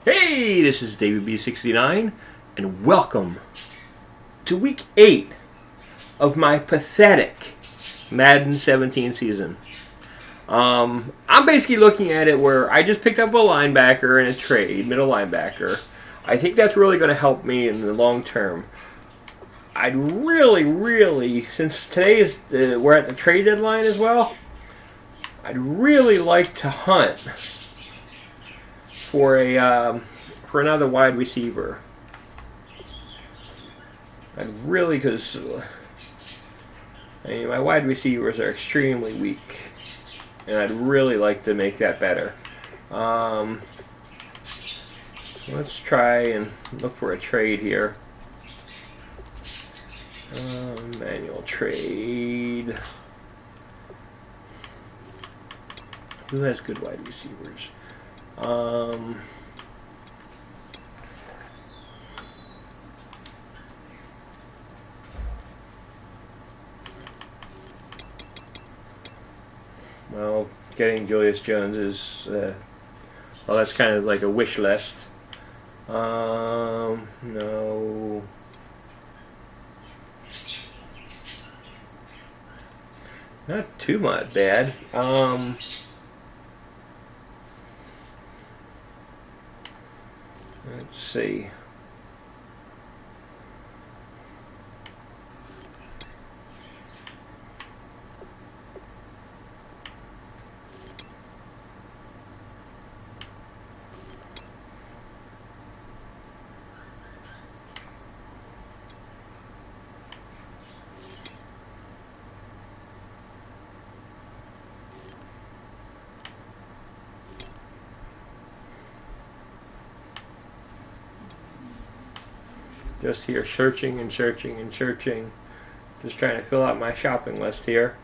Hey, this is David B69, and welcome to week 8 of my pathetic Madden 17 season. I'm basically looking at it where I just picked up a linebacker in a trade, middle linebacker. I think that's really going to help me in the long term. I'd really, since today is we're at the trade deadline as well, I'd really like to hunt for another wide receiver. I'd really, because my wide receivers are extremely weak, and I'd really like to make that better. Let's try and look for a trade here. Manual trade. Who has good wide receivers? Well, getting Julius Jones is, well, that's kind of like a wish list. No. Not too much bad. Let's see. Just here searching and searching and searching. Just trying to fill out my shopping list here.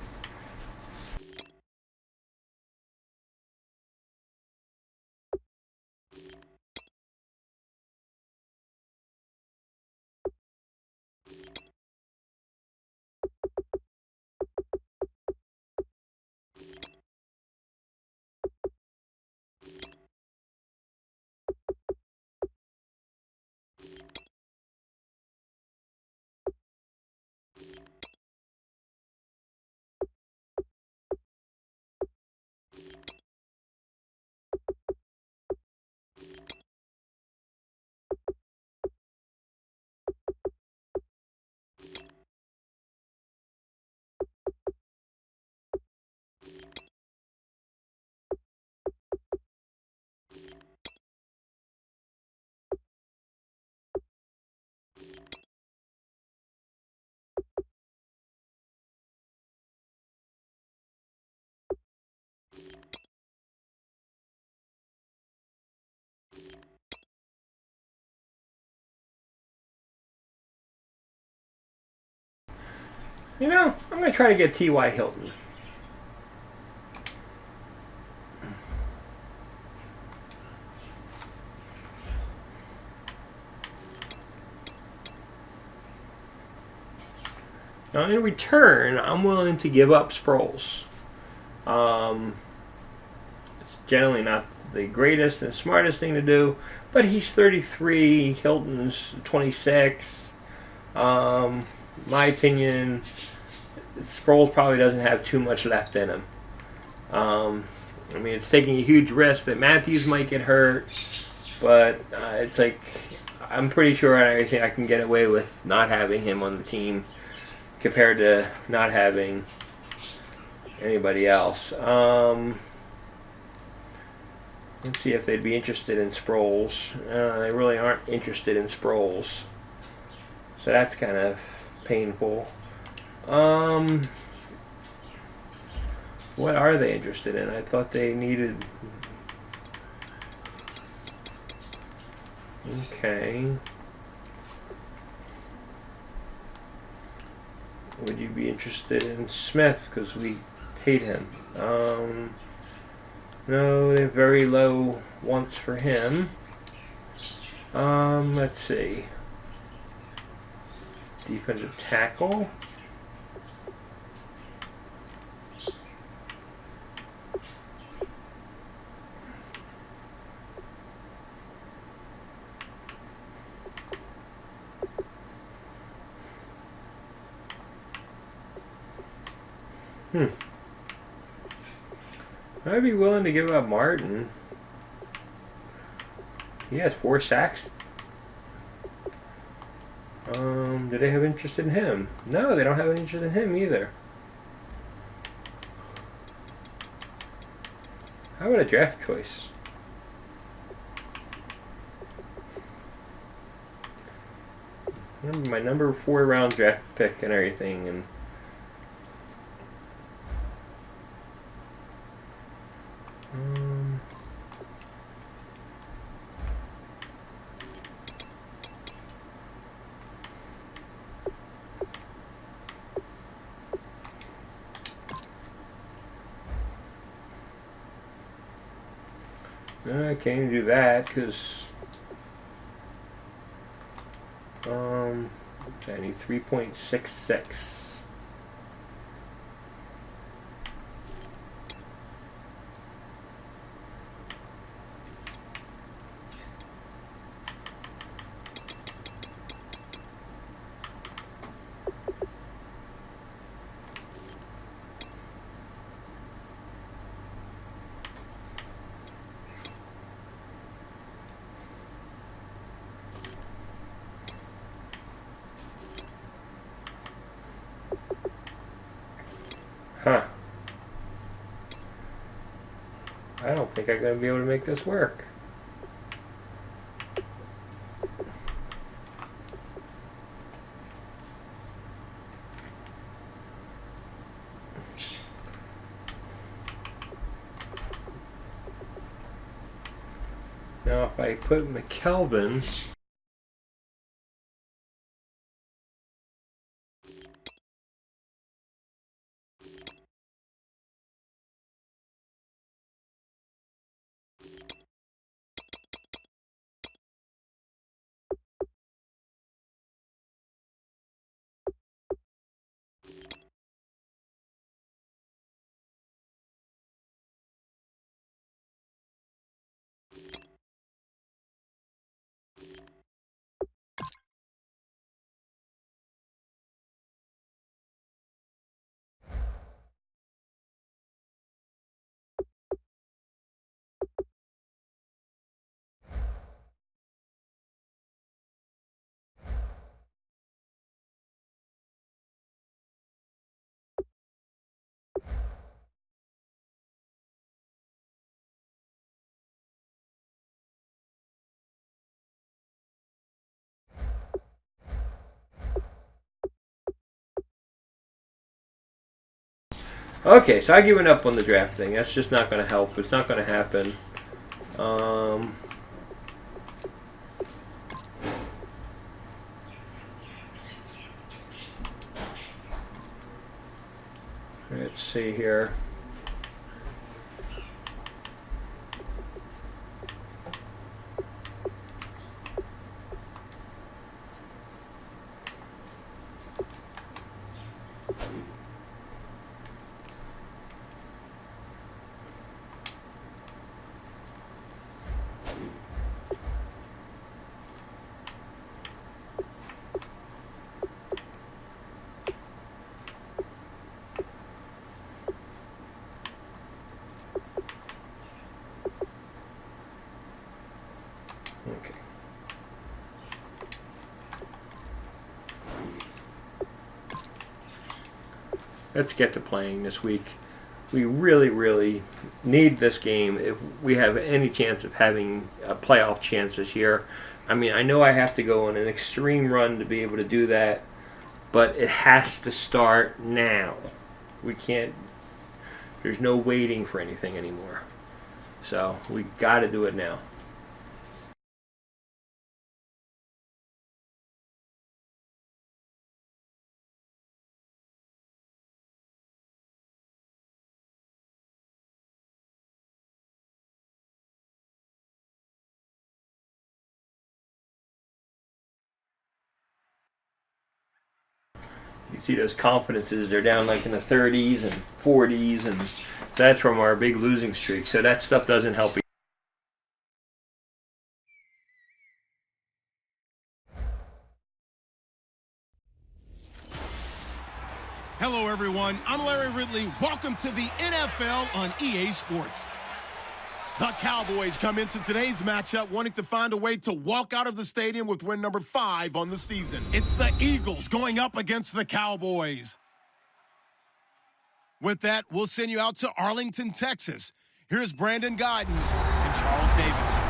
I'm going to try to get T.Y. Hilton. Now, in return, I'm willing to give up Sproles. It's generally not the greatest and smartest thing to do, but he's 33, Hilton's 26. My opinion, Sproles probably doesn't have too much left in him. It's taking a huge risk that Matthews might get hurt, but it's like I'm pretty sure I can get away with not having him on the team compared to not having anybody else. Let's see if they'd be interested in Sproles. They really aren't interested in Sproles, so that's kind of painful. What are they interested in? I thought they needed... Okay. Would you be interested in Smith? Because we paid him. No, they're very low wants for him. Let's see. Defensive tackle. I'd be willing to give up Martin. He has 4 sacks. Do they have interest in him? No, they don't have any interest in him either. How about a draft choice? My number 4 round draft pick and everything, and I can't even do that because I need 3.66. Huh. I don't think I'm going to be able to make this work. Now if I put McKelvin... Okay, so I've given up on the draft thing. That's just not going to help. It's not going to happen. Let's see here. Okay. Let's get to playing this week. We really, really need this game if we have any chance of having a playoff chance this year. I mean, I know I have to go on an extreme run to be able to do that, but it has to start now. We can't, there's no waiting for anything anymore. So we got to do it now. You see those confidences, they're down like in the 30s and 40s, and that's from our big losing streak. So that stuff doesn't help. Hello, everyone. everyone. I'm Larry Ridley. Welcome to the NFL on EA Sports. The Cowboys come into today's matchup wanting to find a way to walk out of the stadium with win number 5 on the season. It's the Eagles going up against the Cowboys. With that, we'll send you out to Arlington, Texas. Here's Brandon Guyton and Charles Davis.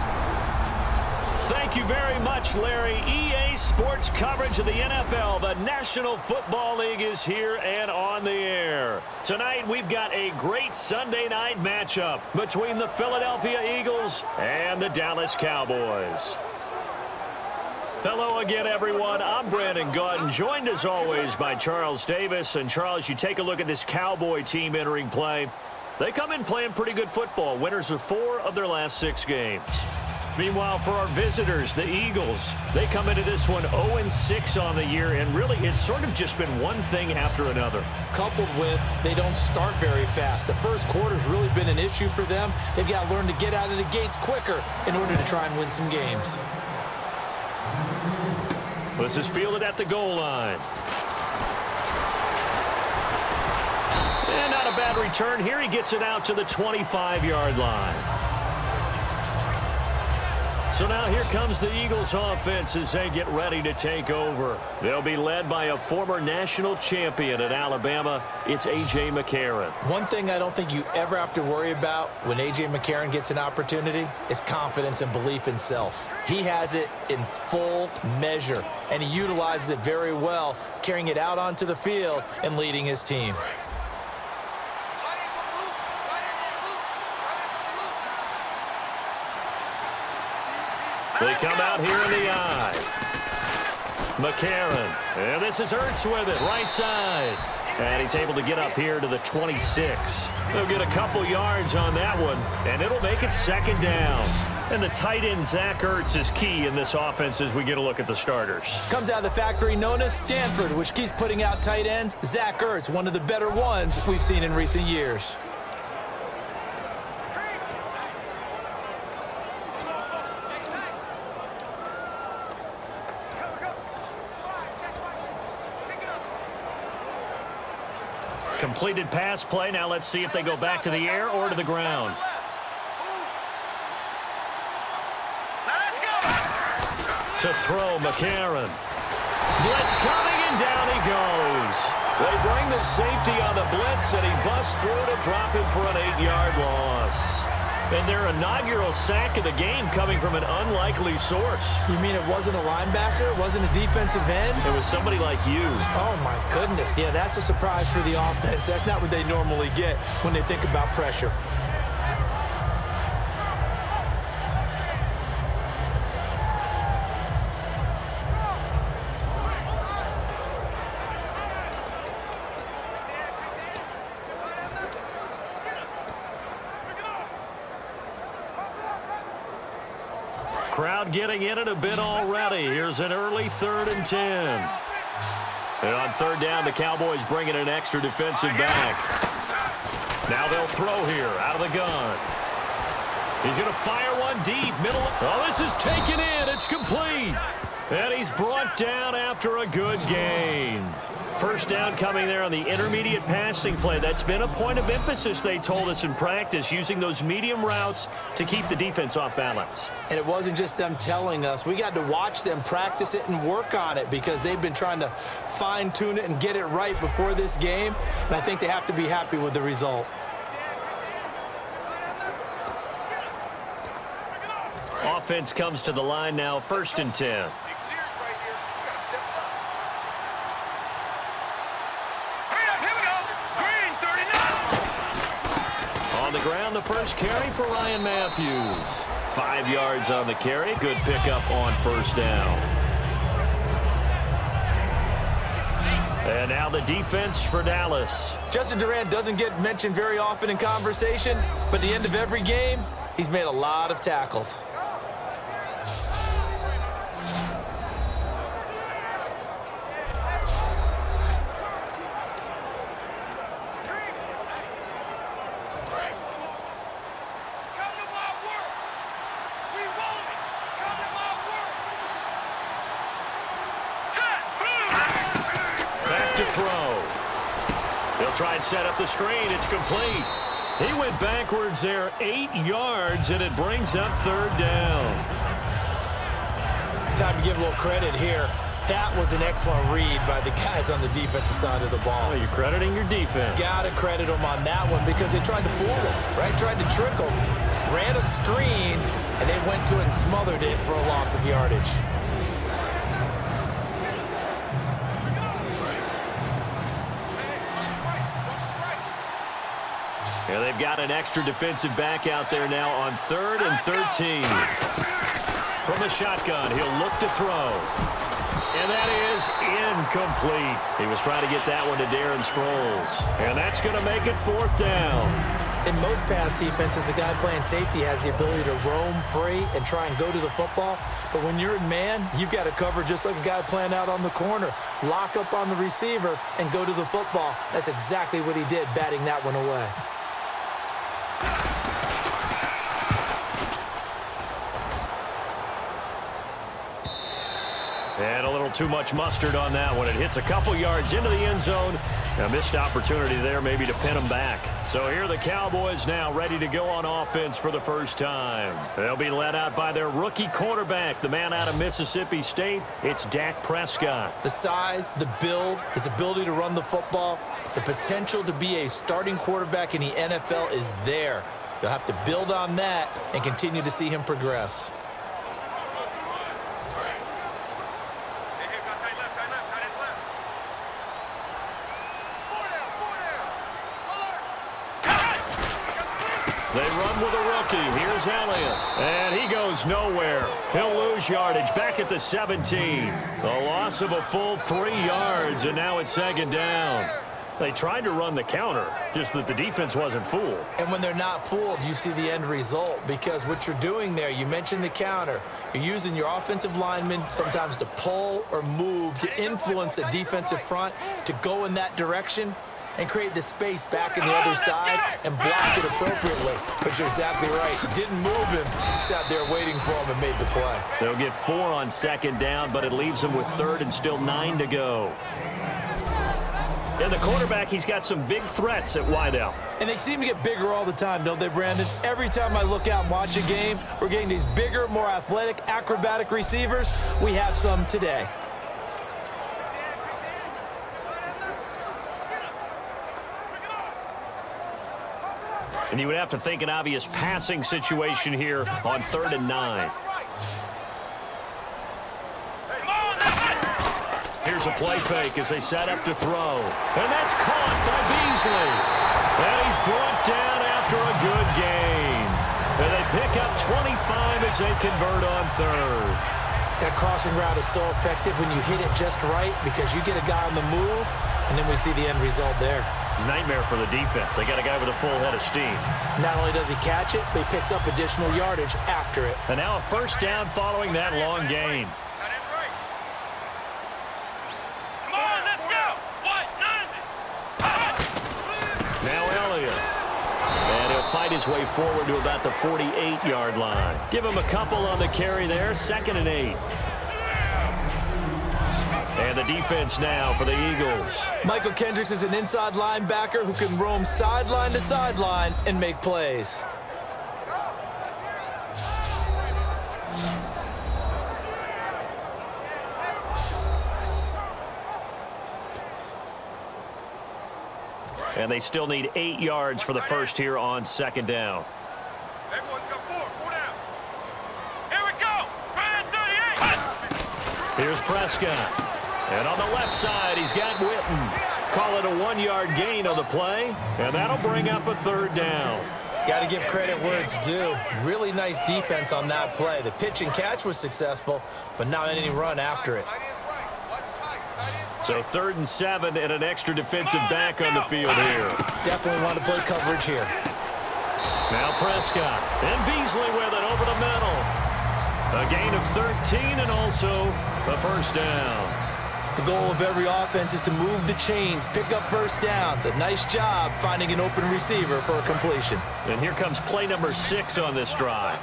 Thank you very much, Larry. EA Sports coverage of the NFL. The National Football League is here and on the air. Tonight, we've got a great Sunday night matchup between the Philadelphia Eagles and the Dallas Cowboys. Hello again, everyone. I'm Brandon Guyton, joined as always by Charles Davis. And Charles, you take a look at this Cowboy team entering play. They come in playing pretty good football. Winners of 4 of their last 6 games. Meanwhile, for our visitors, the Eagles, they come into this one 0-6 on the year, and really it's sort of just been one thing after another. Coupled with they don't start very fast. The first quarter's really been an issue for them. They've got to learn to get out of the gates quicker in order to try and win some games. This is fielded at the goal line. And not a bad return here. He gets it out to the 25-yard line. So now here comes the Eagles offense as they get ready to take over. They'll be led by a former national champion at Alabama. It's A.J. McCarron. One thing I don't think you ever have to worry about when A.J. McCarron gets an opportunity is confidence and belief in self. He has it in full measure, and he utilizes it very well, carrying it out onto the field and leading his team. They come out here in the eye. McCarron. And this is Ertz with it, right side. And he's able to get up here to the 26. They'll get a couple yards on that one, and it'll make it 2nd down. And the tight end, Zach Ertz, is key in this offense as we get a look at the starters. Comes out of the factory known as Stanford, which keeps putting out tight ends. Zach Ertz, one of the better ones we've seen in recent years. Completed pass play. Now let's see if they go back to the air or to the ground. To throw, McCarron. Blitz coming, and down he goes. They bring the safety on the blitz, and he busts through to drop him for an 8-yard loss. And their inaugural sack of the game coming from an unlikely source. You mean it wasn't a linebacker? It wasn't a defensive end? It was somebody like you. Oh, my goodness. Yeah, that's a surprise for the offense. That's not what they normally get when they think about pressure. Crowd getting in it a bit already. Here's an early 3rd and 10. And on 3rd down, the Cowboys bring in an extra defensive back. Now they'll throw here out of the gun. He's going to fire one deep. Middle. Oh, this is taken in. It's complete. And he's brought down after a good gain. 1st down coming there on the intermediate passing play. That's been a point of emphasis, they told us in practice, using those medium routes to keep the defense off balance. And it wasn't just them telling us. We got to watch them practice it and work on it because they've been trying to fine-tune it and get it right before this game. And I think they have to be happy with the result. Offense comes to the line now, 1st and 10. On the ground, the first carry for Ryan Matthews. 5 yards on the carry. Good pickup on 1st down. And now the defense for Dallas. Justin Durant doesn't get mentioned very often in conversation, but at the end of every game, he's made a lot of tackles. try and set up the screen. It's complete. He went backwards there 8 yards, and it brings up third down. Time to give a little credit here. That was an excellent read by the guys on the defensive side of the ball. Oh, you're crediting your defense. Got to credit them on that one because they tried to fool him, right? Tried to trick him. Ran a screen, and they went to it and smothered it for a loss of yardage. Yeah, they've got an extra defensive back out there now on 3rd and 13. From the shotgun, he'll look to throw. And that is incomplete. He was trying to get that one to Darren Sproles. And that's going to make it 4th down. In most pass defenses, the guy playing safety has the ability to roam free and try and go to the football. But when you're in man, you've got to cover just like a guy playing out on the corner. Lock up on the receiver and go to the football. That's exactly what he did, batting that one away. And a little too much mustard on that one. It hits a couple yards into the end zone. A missed opportunity there maybe to pin them back. So here are the Cowboys now ready to go on offense for the first time. They'll be led out by their rookie quarterback, the man out of Mississippi State. It's Dak Prescott. The size, the build, his ability to run the football, the potential to be a starting quarterback in the NFL is there. They'll have to build on that and continue to see him progress. They run with a rookie. Here's Elliott. And he goes nowhere. He'll lose yardage back at the 17. A loss of a full 3 yards, and now it's 2nd down. They tried to run the counter, just that the defense wasn't fooled. And when they're not fooled, you see the end result, because what you're doing there, you mentioned the counter. You're using your offensive linemen sometimes to pull or move to influence the defensive front to go in that direction and create the space back in the other side and block it appropriately. But you're exactly right. Didn't move him. Sat there waiting for him and made the play. They'll get 4 on 2nd down, but it leaves them with 3rd and still 9 to go. And the quarterback, he's got some big threats at wideout. And they seem to get bigger all the time, don't they, Brandon? Every time I look out and watch a game, we're getting these bigger, more athletic, acrobatic receivers. We have some today. And you would have to think an obvious passing situation here on 3rd and 9. Here's a play fake as they set up to throw. And that's caught by Beasley. And he's brought down after a good game. And they pick up 25 as they convert on 3rd. That crossing route is so effective when you hit it just right because you get a guy on the move, and then we see the end result there. Nightmare for the defense. They got a guy with a full head of steam. Not only does he catch it, but he picks up additional yardage after it. And now a 1st down following that long gain. Now Elliott. And he'll fight his way forward to about the 48-yard line. Give him a couple on the carry there. 2nd and 8. And the defense now for the Eagles. Michael Kendricks is an inside linebacker who can roam sideline to sideline and make plays. And they still need 8 yards for the first here on 2nd down. Everyone's got 4 down. Here we go. 38. Here's Prescott. And on the left side, he's got Witten. Call it a 1-yard gain on the play, and that'll bring up a 3rd down. Got to give credit where it's due. Really nice defense on that play. The pitch and catch was successful, but not any run after it. So 3rd and 7 and an extra defensive back on the field here. Definitely want to play coverage here. Now Prescott. And Beasley with it over the middle. A gain of 13 and also a 1st down. The goal of every offense is to move the chains, pick up 1st downs. A nice job finding an open receiver for a completion. And here comes play number 6 on this drive.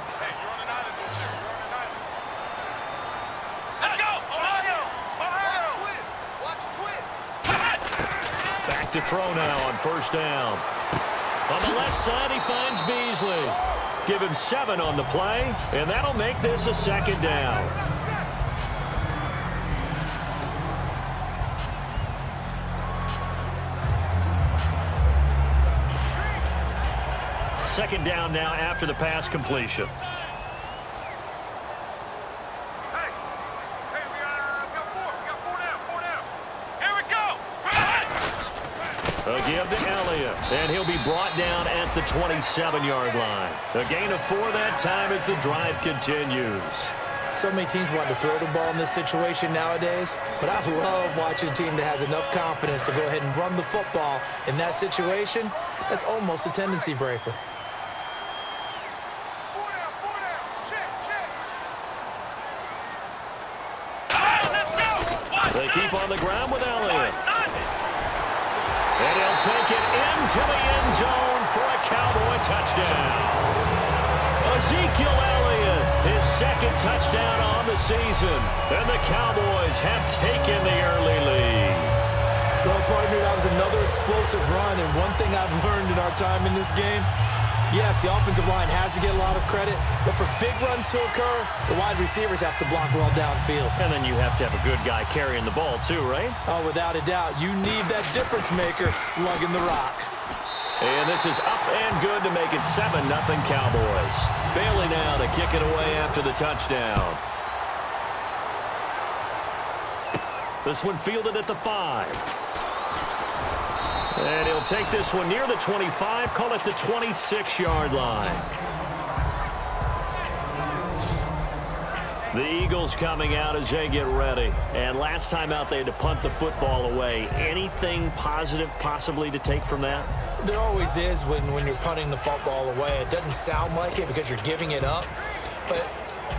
to throw now on first down. On the left side, he finds Beasley. Give him 7 on the play, and that'll make this a second down. Second down now after the pass completion. Hey, we got 4. We got 4 down. 4 down. Here we go. A give to Elliott, and he'll be brought down at the 27-yard line. A gain of 4 that time as the drive continues. So many teams want to throw the ball in this situation nowadays, but I love watching a team that has enough confidence to go ahead and run the football in that situation. That's almost a tendency breaker. 4 down. Check. Let's go. They keep on the ground with Elliott. And he'll take it into the end zone for a Cowboy touchdown. Ezekiel Elliott, his second touchdown on the season. And the Cowboys have taken the early lead. Well, partner, that was another explosive run, and one thing I've learned in our time in this game, yes, the offensive line has to get a lot of credit, but for big runs to occur, the wide receivers have to block well downfield. And then you have to have a good guy carrying the ball too, right? Oh, without a doubt, you need that difference maker lugging the rock. And this is up and good to make it 7-0 Cowboys. Bailey now to kick it away after the touchdown. This one fielded at the 5. And he'll take this one near the 25, call it the 26-yard line. The Eagles coming out as they get ready. And last time out, they had to punt the football away. Anything positive possibly to take from that? There always is when you're punting the football away. It doesn't sound like it because you're giving it up, but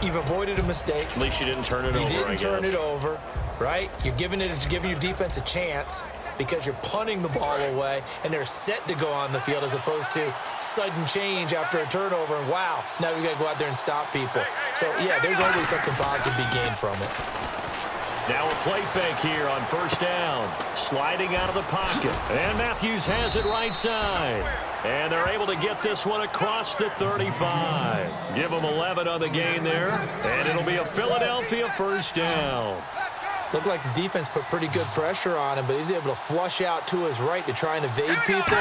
you've avoided a mistake. At least you didn't turn it over, I guess. You didn't turn it over, right? You're giving your defense a chance because you're punting the ball away, and they're set to go on the field as opposed to sudden change after a turnover. And wow, now we got to go out there and stop people. So, yeah, there's always something positive to be gained from it. Now a play fake here on first down. Sliding out of the pocket. And Matthews has it right side. And they're able to get this one across the 35. Give them 11 on the gain there. And it'll be a Philadelphia first down. Looked like the defense put pretty good pressure on him, but he's able to flush out to his right to try and evade people.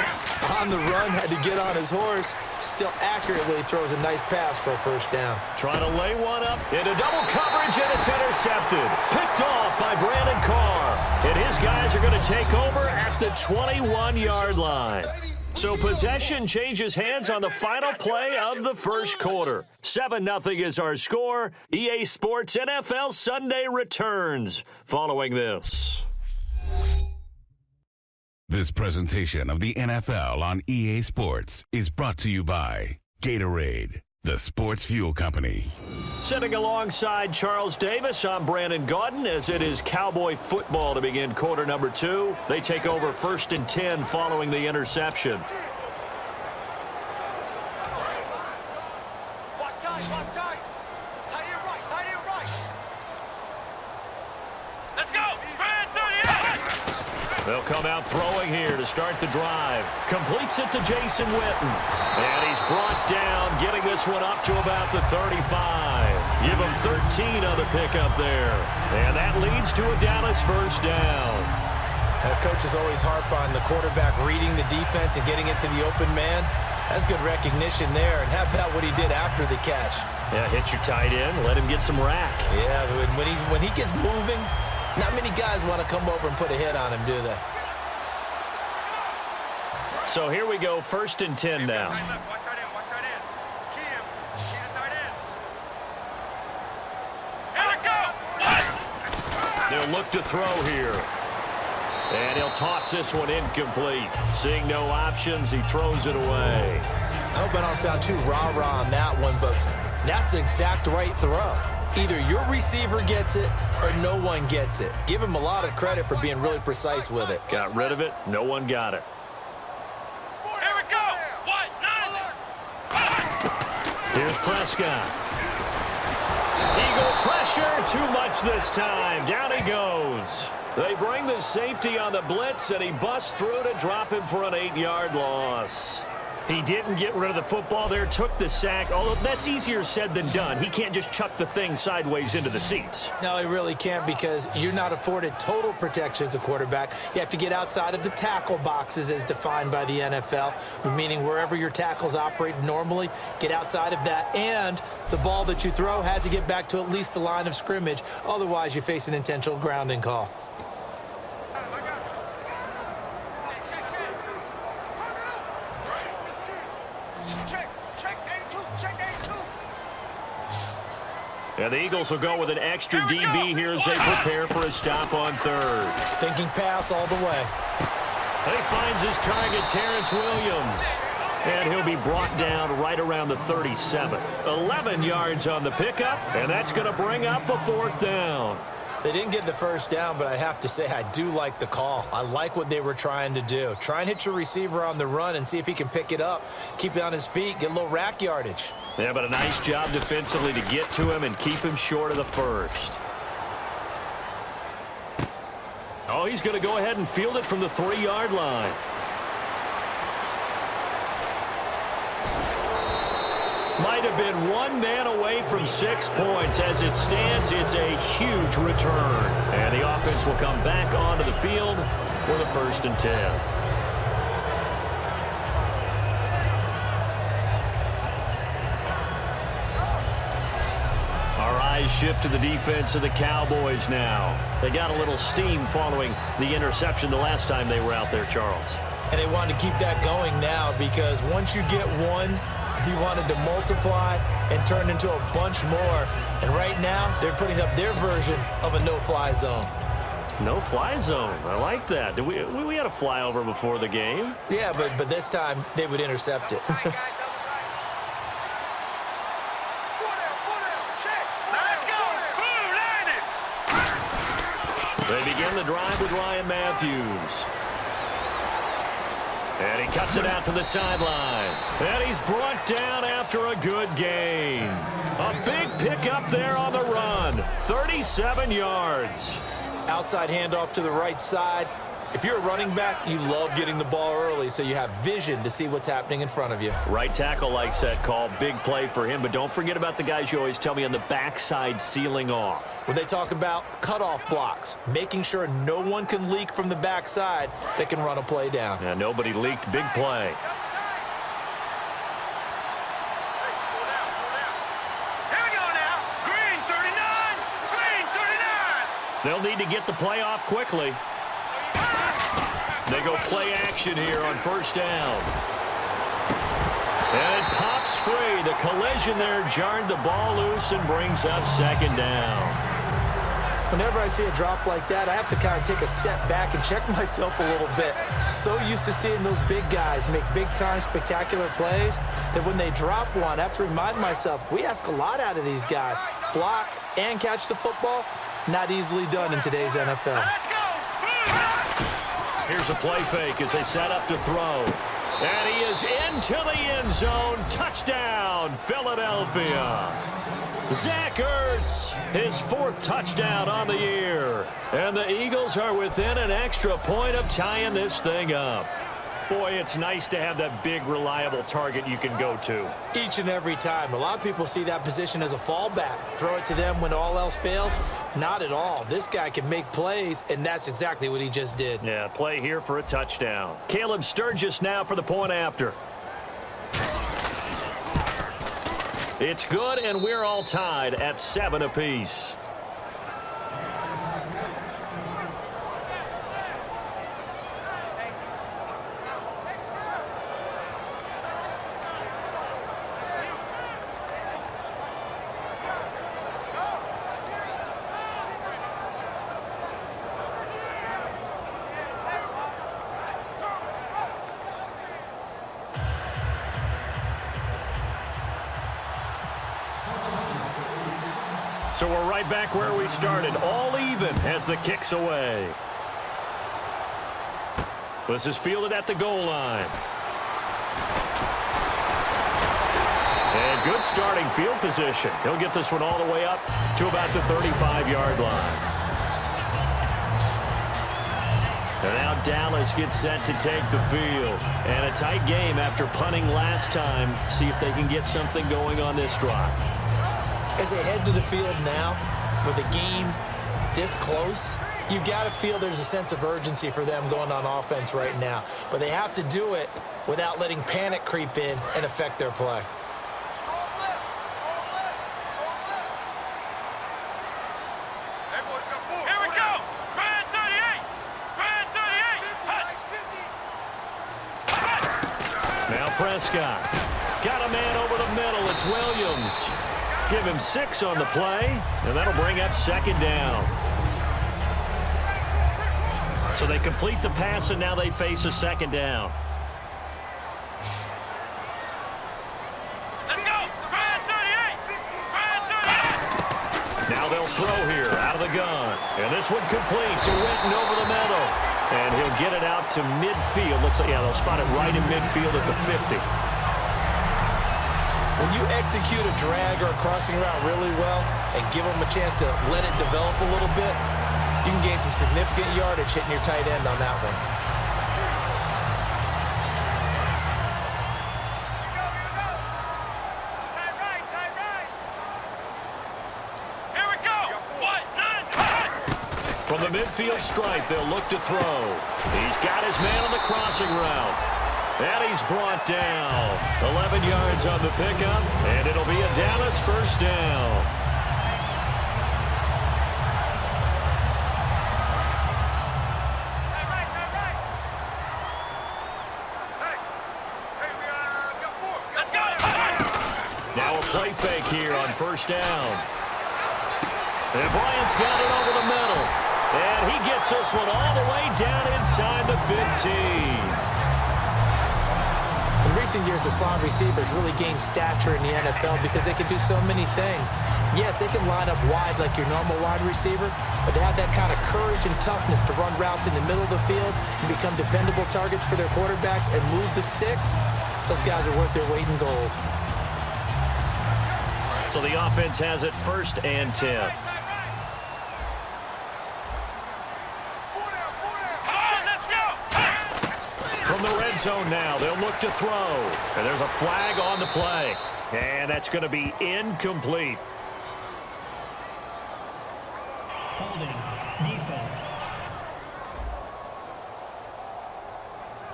On the run, had to get on his horse. Still accurately throws a nice pass for a first down. Trying to lay one up into double coverage, and it's intercepted. Picked off by Brandon Carr. And his guys are going to take over at the 21-yard line. So possession changes hands on the final play of the first quarter. 7-0 is our score. EA Sports NFL Sunday returns following this. This presentation of the NFL on EA Sports is brought to you by Gatorade, the sports fuel company. Sitting alongside Charles Davis, I'm Brandon Gaudin as it is Cowboy football to begin quarter number 2. They take over 1st and 10 following the interception. Watch tight. Tight end right. Let's go. Brand 38. They'll come out throwing here to start the drive. Completes it to Jason Witten. And he's brought down, getting this one up to about the 35. Give him 13 on the pickup there. And that leads to a Dallas first down. Coaches always harp on the quarterback reading the defense and getting it to the open man. That's good recognition there. And how about what he did after the catch? Yeah, hit your tight end, let him get some rack. Yeah, when he gets moving, not many guys want to come over and put a hit on him, do they? So here we go, 1st and 10 now. Watch tight end. Key the tight end. Here we go. They'll look to throw here. And he'll toss this one incomplete. Seeing no options, he throws it away. I hope I don't sound too rah-rah on that one, but that's the exact right throw. Either your receiver gets it or no one gets it. Give him a lot of credit for being really precise with it. Got rid of it. No one got it. Here we go. What? Here's Prescott. Eagle pressure. Too much this time. Down he goes. They bring the safety on the blitz, and he busts through to drop him for an 8-yard loss. He didn't get rid of the football there, took the sack. Although that's easier said than done. He can't just chuck the thing sideways into the seats. No, he really can't, because you're not afforded total protection as a quarterback. You have to get outside of the tackle boxes as defined by the NFL, meaning wherever your tackles operate normally, get outside of that. And the ball that you throw has to get back to at least the line of scrimmage. Otherwise, you face an intentional grounding call. And the Eagles will go with an extra DB here as they prepare for a stop on third. Thinking pass all the way. He finds his target, Terrence Williams. And he'll be brought down right around the 37. 11 yards on the pickup, and that's going to bring up a 4th down. They didn't get the first down, but I have to say I do like the call. I like what they were trying to do. Try and hit your receiver on the run and see if he can pick it up, keep it on his feet, get a little rack yardage. Yeah, but a nice job defensively to get to him and keep him short of the first. Oh, he's going to go ahead and field it from the 3-yard line. Might have been one man away from 6 points. As it stands, it's a huge return. And the offense will come back onto the field for the 1st and 10. Our eyes shift to the defense of the Cowboys now. They got a little steam following the interception the last time they were out there, Charles. And they wanted to keep that going now, because once you get one, he wanted to multiply and turn into a bunch more. And right now, they're putting up their version of a no-fly zone. No-fly zone. I like that. We had a flyover before the game. Yeah, but this time they would intercept it. They begin the drive with Ryan Matthews. And he cuts it out to the sideline. And he's brought down after a good gain. A big pickup there on the run. 37 yards. Outside handoff to the right side. If you're a running back, you love getting the ball early so you have vision to see what's happening in front of you. Right tackle likes that call. Big play for him. But don't forget about the guys you always tell me on the backside sealing off. When they talk about cutoff blocks, making sure no one can leak from the backside that can run a play down. Yeah, nobody leaked. Big play. They'll need to get the play off quickly. They go play action here on 1st down. And it pops free. The collision there jarred the ball loose and brings up 2nd down. Whenever I see a drop like that, I have to kind of take a step back and check myself a little bit. So used to seeing those big guys make big-time spectacular plays that when they drop one, I have to remind myself, we ask a lot out of these guys. Block and catch the football, not easily done in today's NFL. Here's a play fake as they set up to throw. And he is into the end zone. Touchdown, Philadelphia. Zach Ertz, his 4th touchdown on the year. And the Eagles are within an extra point of tying this thing up. Boy, it's nice to have that big, reliable target you can go to. Each and every time. A lot of people see that position as a fallback. Throw it to them when all else fails. Not at all. This guy can make plays, and that's exactly what he just did. Yeah, play here for a touchdown. Caleb Sturgis now for the point after. It's good, and we're all tied at 7 apiece. So we're right back where we started, all even as the kick's away. This is fielded at the goal line. And good starting field position. He'll get this one all the way up to about the 35-yard line. And now Dallas gets set to take the field. And a tight game after punting last time. See if they can get something going on this drive. As they head to the field now, with the game this close, you've got to feel there's a sense of urgency for them going on offense right now. But they have to do it without letting panic creep in and affect their play. Prescott got a man over the middle. It's Williams. Give him 6 on the play, and that'll bring up second down. So they complete the pass, and now they face a second down. Let's go! 38! Now they'll throw here out of the gun. And this one complete to Winton over the middle. And he'll get it out to midfield. Looks like, yeah, they'll spot it right in midfield at the 50. When you execute a drag or a crossing route really well and give them a chance to let it develop a little bit, you can gain some significant yardage hitting your tight end on that one. Here we go! What? From the midfield stripe, they'll look to throw. He's got his man on the crossing route. And he's brought down. 11 yards on the pickup, and it'll be a Dallas first down. Now a play fake here on first down. And Bryant's got it over the middle. And he gets this one all the way down inside the 15. In recent years, the slot receivers really gained stature in the NFL because they can do so many things. Yes, they can line up wide like your normal wide receiver, but to have that kind of courage and toughness to run routes in the middle of the field and become dependable targets for their quarterbacks and move the sticks, those guys are worth their weight in gold. So the offense has it 1st and 10. From the red zone now, they'll look to throw. And there's a flag on the play. And that's going to be incomplete. Holding, defense.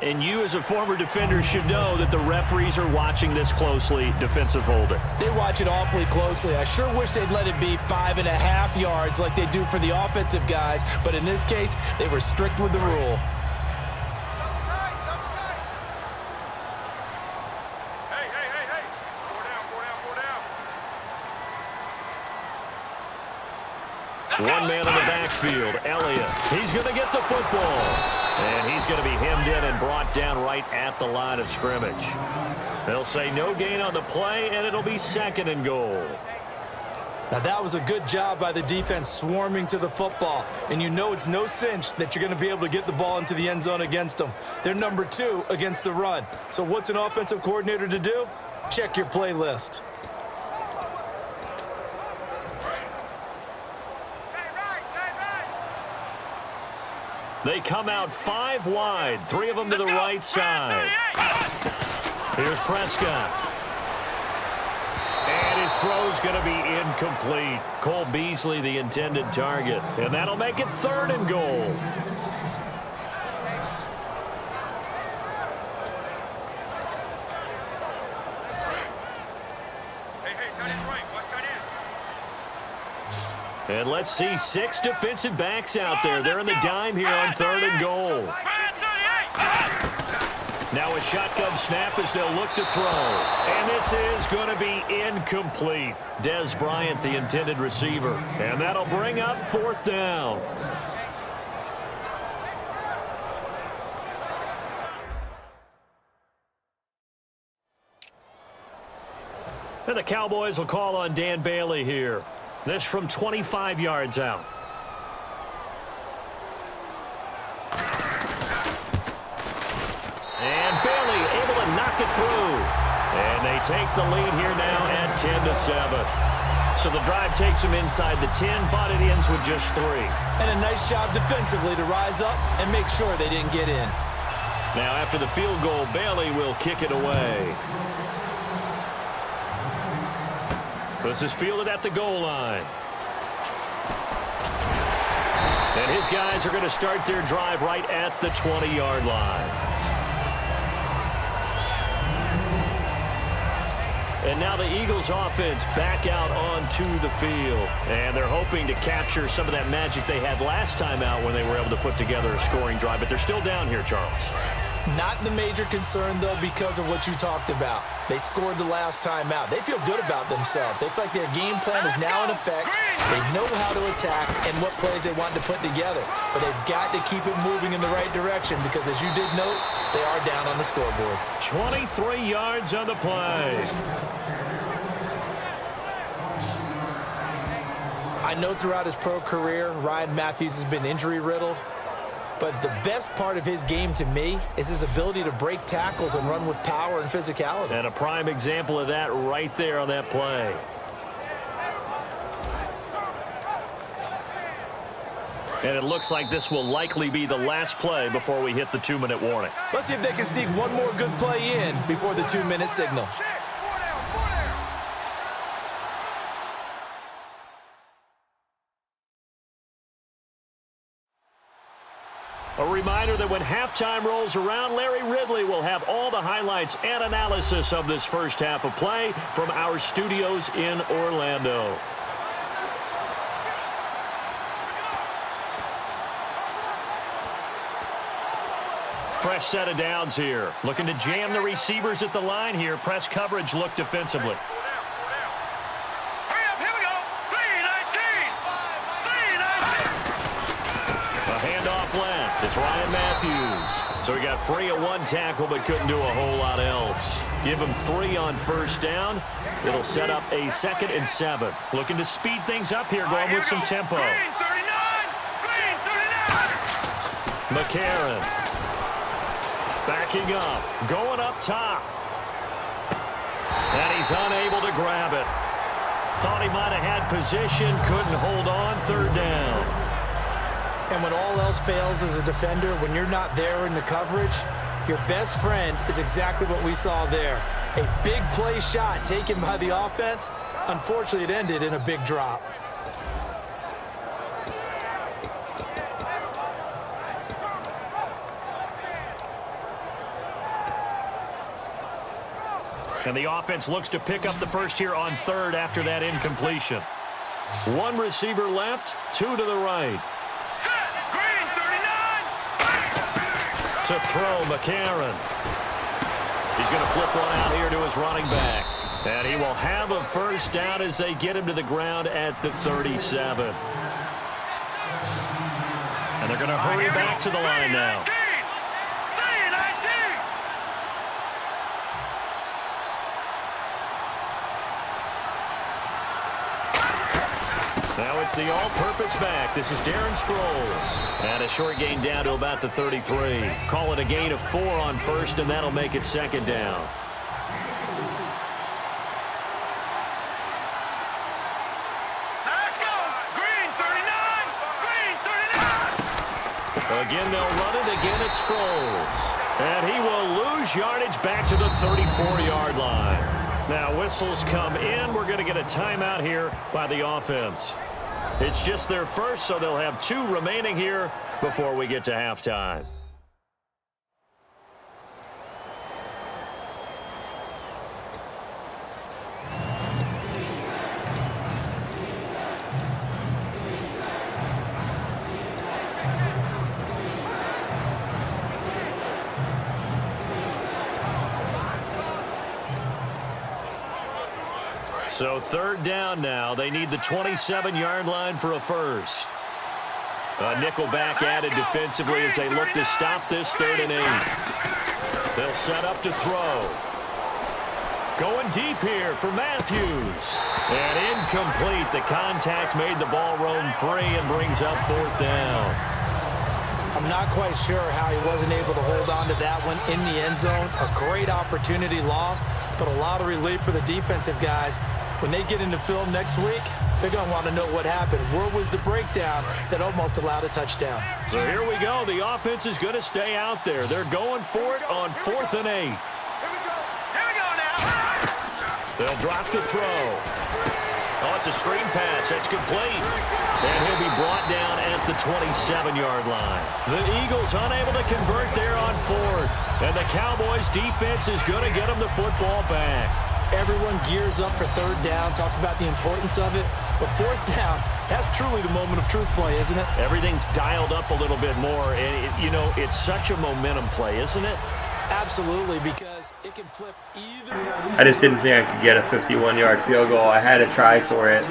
And you as a former defender should know that the referees are watching this closely, defensive holder. They watch it awfully closely. I sure wish they'd let it be 5.5 yards like they do for the offensive guys. But in this case, they were strict with the rule. One man in the backfield, Elliott. He's going to get the football. And he's going to be hemmed in and brought down right at the line of scrimmage. They'll say no gain on the play, and it'll be 2nd and goal. Now that was a good job by the defense swarming to the football. And you know it's no cinch that you're going to be able to get the ball into the end zone against them. They're number 2 against the run. So what's an offensive coordinator to do? Check your playlist. They come out 5 wide, 3 of them to the right side. Here's Prescott. And his throw's going to be incomplete. Cole Beasley, the intended target. And that'll make it 3rd and goal. And let's see 6 defensive backs out there. They're in the dime here on 3rd and goal. Now a shotgun snap as they'll look to throw. And this is going to be incomplete. Dez Bryant, the intended receiver. And that'll bring up 4th down. And the Cowboys will call on Dan Bailey here. This from 25 yards out. And Bailey able to knock it through. And they take the lead here now at 10-7. So the drive takes them inside the 10, but it ends with just 3. And a nice job defensively to rise up and make sure they didn't get in. Now after the field goal, Bailey will kick it away. This is fielded at the goal line. And his guys are going to start their drive right at the 20-yard line. And now the Eagles offense back out onto the field. And they're hoping to capture some of that magic they had last time out when they were able to put together a scoring drive. But they're still down here, Charles. Not the major concern, though, because of what you talked about. They scored the last time out. They feel good about themselves. They feel like their game plan is now in effect. They know how to attack and what plays they want to put together. But they've got to keep it moving in the right direction because, as you did note, they are down on the scoreboard. 23 yards on the play. I know throughout his pro career, Ryan Matthews has been injury-riddled. But the best part of his game to me is his ability to break tackles and run with power and physicality. And a prime example of that right there on that play. And it looks like this will likely be the last play before we hit the 2-minute warning. Let's see if they can sneak one more good play in before the 2-minute signal. A reminder that when halftime rolls around, Larry Ridley will have all the highlights and analysis of this first half of play from our studios in Orlando. Fresh set of downs here. Looking to jam the receivers at the line here. Press coverage look defensively. It's Ryan Matthews. So he got free of one tackle but couldn't do a whole lot else. Give him 3 on first down. It'll set up a 2nd and 7. Looking to speed things up here, going with some tempo. McCarron. Backing up. Going up top. And he's unable to grab it. Thought he might have had position. Couldn't hold on. 3rd down. And when all else fails as a defender, when you're not there in the coverage, your best friend is exactly what we saw there. A big play shot taken by the offense. Unfortunately, it ended in a big drop. And the offense looks to pick up the first here on 3rd after that incompletion. 1 receiver left, 2 to the right. To throw, McCarron. He's going to flip one out here to his running back. And he will have a first down as they get him to the ground at the 37. And they're going to hurry back to the line now. Now it's the all-purpose back. This is Darren Sproles. And a short gain down to about the 33. Call it a gain of 4 on 1st, and that'll make it 2nd down. Let's go! Green 39! Green 39! Again, they'll run it. Again, it's Sproles. And he will lose yardage back to the 34-yard line. Now, whistles come in. We're going to get a timeout here by the offense. It's just their first, so they'll have 2 remaining here before we get to halftime. So 3rd down now. They need the 27-yard line for a first. A nickel back added defensively as they look to stop this 3rd and 8. They'll set up to throw. Going deep here for Matthews. And incomplete. The contact made the ball roam free and brings up 4th down. I'm not quite sure how he wasn't able to hold on to that one in the end zone. A great opportunity lost, but a lot of relief for the defensive guys. When they get into film next week, they're going to want to know what happened. Where was the breakdown that almost allowed a touchdown? So here we go. The offense is going to stay out there. They're going for it on 4th and 8. Here we go now. They'll drop the throw. Oh, it's a screen pass. That's complete. And he'll be brought down at the 27-yard line. The Eagles unable to convert there on 4th. And the Cowboys defense is going to get them the football back. Everyone gears up for 3rd down, talks about the importance of it. But 4th down, that's truly the moment of truth play, isn't it? Everything's dialed up a little bit more. And, it's such a momentum play, isn't it? Absolutely, because it can flip either. I just didn't think I could get a 51-yard field goal. I had to try for it.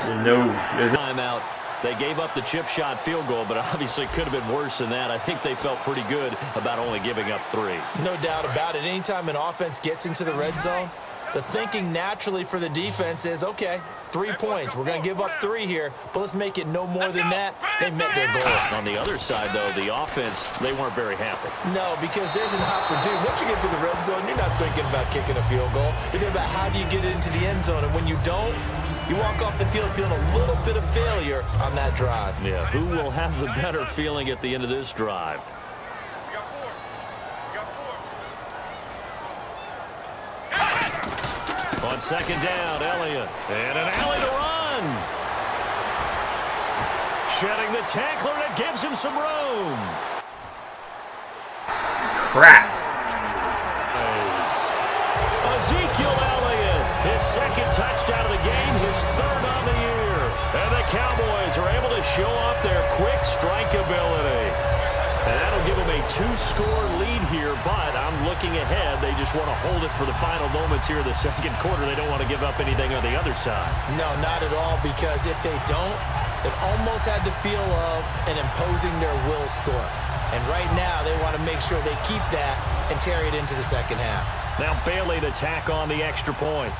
There's no timeout. They gave up the chip shot field goal, but obviously could have been worse than that. I think they felt pretty good about only giving up 3. No doubt about it. Anytime an offense gets into the red zone, the thinking naturally for the defense is, okay, 3 points. We're going to give up 3 here, but let's make it no more than that. They met their goal. On the other side, though, the offense, they weren't very happy. No, because there's an opportunity. Once you get to the red zone, you're not thinking about kicking a field goal. You're thinking about how do you get it into the end zone, and when you don't, you walk off the field feeling a little bit of failure on that drive. Yeah, who will have the better feeling at the end of this drive? We got 4. We got 4. On 2nd down, Elliott. And an alley to run. Shedding the tackler, and it gives him some room. crap. Ezekiel Elliott, his 2nd touchdown of the game, his 3rd on the year. And the Cowboys are able to show off their quick strike ability. And that'll give them a 2-score lead here, but I'm looking ahead. They just want to hold it for the final moments here in the 2nd quarter. They don't want to give up anything on the other side. No, not at all, because if they don't, it almost had the feel of an imposing their will score. And right now, they want to make sure they keep that and carry it into the 2nd half. Now Bailey to tack on the extra point.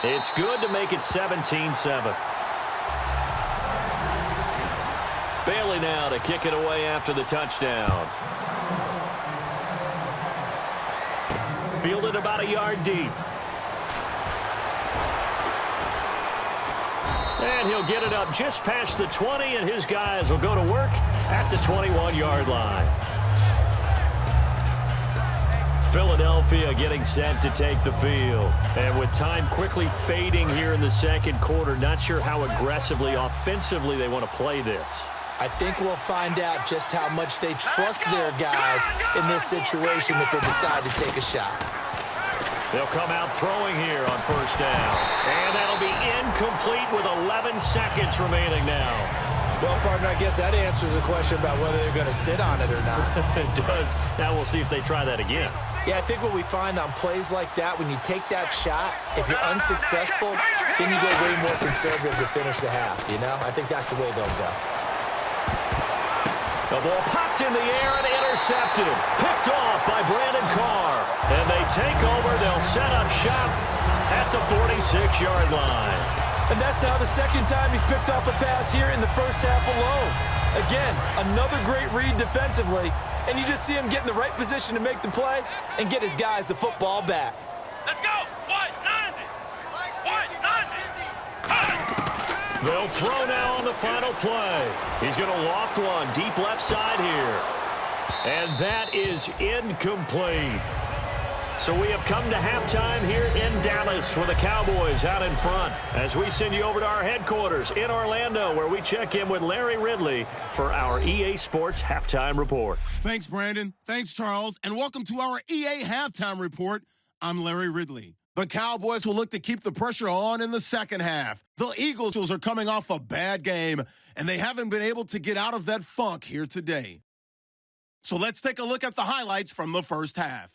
It's good to make it 17-7. Bailey now to kick it away after the touchdown. Fielded about a yard deep. And he'll get it up just past the 20, and his guys will go to work at the 21-yard line. Philadelphia getting set to take the field. And with time quickly fading here in the 2nd quarter, not sure how aggressively, offensively they want to play this. I think we'll find out just how much they trust their guys in this situation if they decide to take a shot. They'll come out throwing here on 1st down. And that'll be incomplete with 11 seconds remaining now. Well, partner, I guess that answers the question about whether they're going to sit on it or not. It does. Now we'll see if they try that again. Yeah, I think what we find on plays like that, when you take that shot, if you're unsuccessful, then you go way more conservative to finish the half, you know? I think that's the way they'll go. The ball popped in the air and intercepted. Picked off by Brandon Carr. And they take over. They'll set up shop at the 46-yard line. And that's now the 2nd time he's picked off a pass here in the 1st half alone. Again, another great read defensively. And you just see him get in the right position to make the play and get his guys the football back. Let's go. 190. 190. They'll throw now on the final play. He's going to loft one deep left side here. And that is incomplete. So we have come to halftime here in Dallas with the Cowboys out in front as we send you over to our headquarters in Orlando, where we check in with Larry Ridley for our EA Sports Halftime Report. Thanks, Brandon. Thanks, Charles. And welcome to our EA Halftime Report. I'm Larry Ridley. The Cowboys will look to keep the pressure on in the 2nd half. The Eagles are coming off a bad game, and they haven't been able to get out of that funk here today. So let's take a look at the highlights from the 1st half.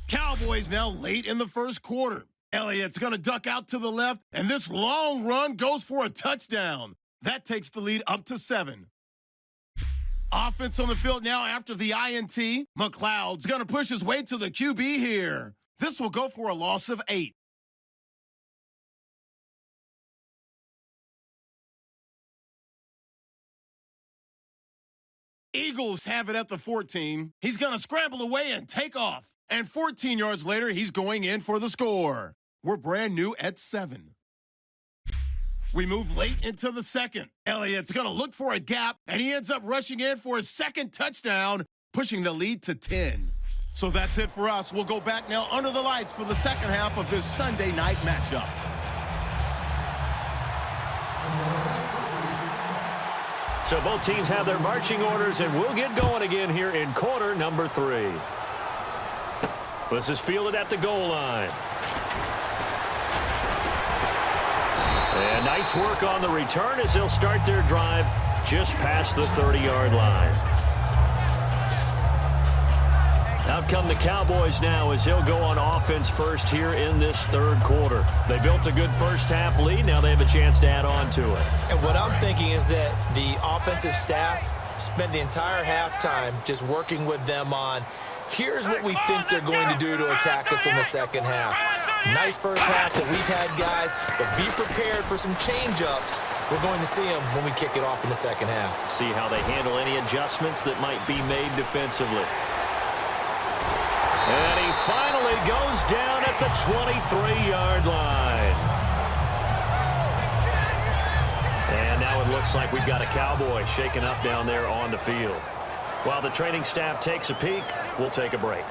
Cowboys now late in the 1st quarter. Elliott's going to duck out to the left, and this long run goes for a touchdown. That takes the lead up to 7. Offense on the field now after the INT. McLeod's going to push his way to the QB here. This will go for a loss of 8. Eagles have it at the 14. He's going to scramble away and take off. And 14 yards later, he's going in for the score. We're brand new at 7. We move late into the second. Elliott's going to look for a gap, and he ends up rushing in for his second touchdown, pushing the lead to 10. So that's it for us. We'll go back now under the lights for the second half of this Sunday night matchup. So both teams have their marching orders, and we'll get going again here in quarter number 3. This is fielded at the goal line. And nice work on the return as they'll start their drive just past the 30-yard line. Out come the Cowboys now as they'll go on offense first here in this third quarter. They built a good first half lead. Now they have a chance to add on to it. And what I'm thinking is that the offensive staff spent the entire halftime just working with them on, here's what we think they're going to do to attack us in the second half. Nice first half that we've had, guys, but be prepared for some change-ups. We're going to see them when we kick it off in the second half. See how they handle any adjustments that might be made defensively. And he finally goes down at the 23-yard line. And now it looks like we've got a Cowboy shaking up down there on the field. While the training staff takes a peek, we'll take a break.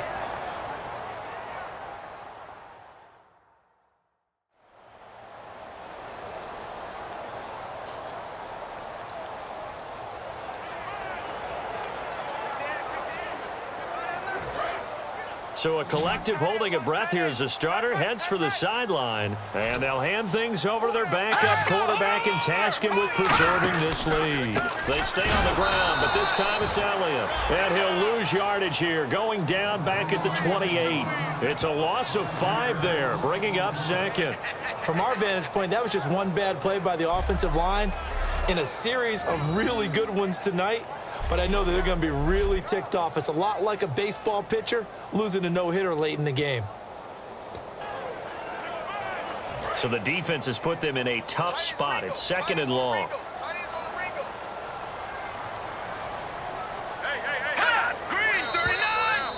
So a collective holding of breath here as the starter heads for the sideline. And they'll hand things over to their backup quarterback and task him with preserving this lead. They stay on the ground, but this time it's Elliott. And he'll lose yardage here, going down back at the 28. It's a loss of 5 there, bringing up second. From our vantage point, that was just one bad play by the offensive line in a series of really good ones tonight. But I know that they're going to be really ticked off. It's a lot like a baseball pitcher losing a no-hitter late in the game. So the defense has put them in a tough spot. It's second and long.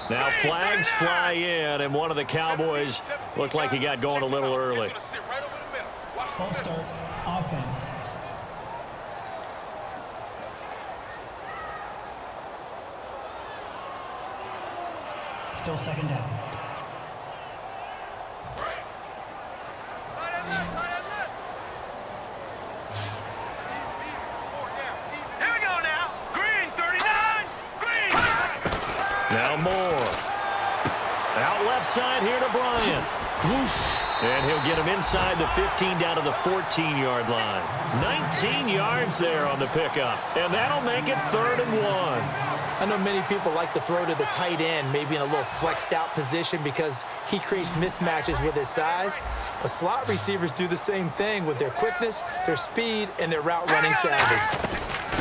Now flags fly in, and one of the Cowboys looked like he got going a little early. False start, offense. Still second down. Here we go now. Green, 39. Green. Now Moore. Out left side here to Bryant. Whoosh. And he'll get him inside the 15 down to the 14-yard line. 19 yards there on the pickup. And that'll make it 3rd and 1. I know many people like to throw to the tight end, maybe in a little flexed out position because he creates mismatches with his size. But slot receivers do the same thing with their quickness, their speed, and their route running savvy.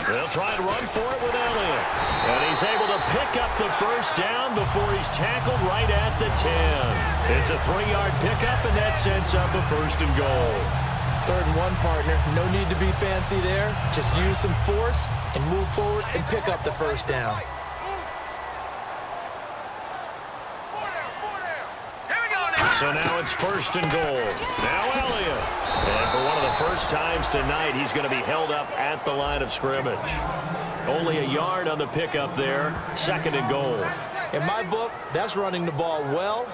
They'll try and run for it with Elliott. And he's able to pick up the first down before he's tackled right at the 10. It's a 3-yard pickup, and that sets up a 1st and goal. 3rd and 1, partner. No need to be fancy there. Just use some force and move forward and pick up the first down. So now it's 1st and goal. Now Elliott. And for one of the first times tonight, he's going to be held up at the line of scrimmage. Only a yard on the pickup there. 2nd and goal. In my book, that's running the ball well,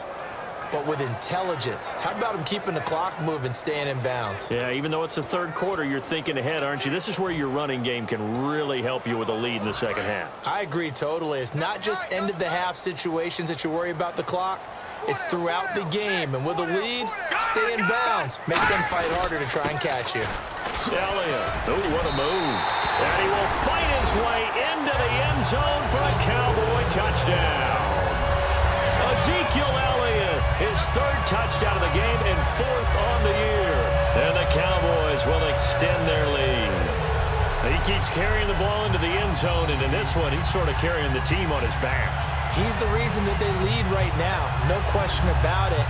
but with intelligence. How about him keeping the clock moving, staying in bounds? Yeah, even though it's the 3rd quarter, you're thinking ahead, aren't you? This is where your running game can really help you with a lead in the second half. I agree totally. It's not just end-of-the-half situations that you worry about the clock. It's throughout the game. And with a lead, stay in bounds. Make them fight harder to try and catch you. Elliott. Oh, what a move. And he will fight his way into the end zone for a Cowboy touchdown. Ezekiel Elliott, his 3rd touchdown of the game and 4th on the year. And the Cowboys will extend their lead. He keeps carrying the ball into the end zone, and in this one, he's sort of carrying the team on his back. He's the reason that they lead right now, no question about it.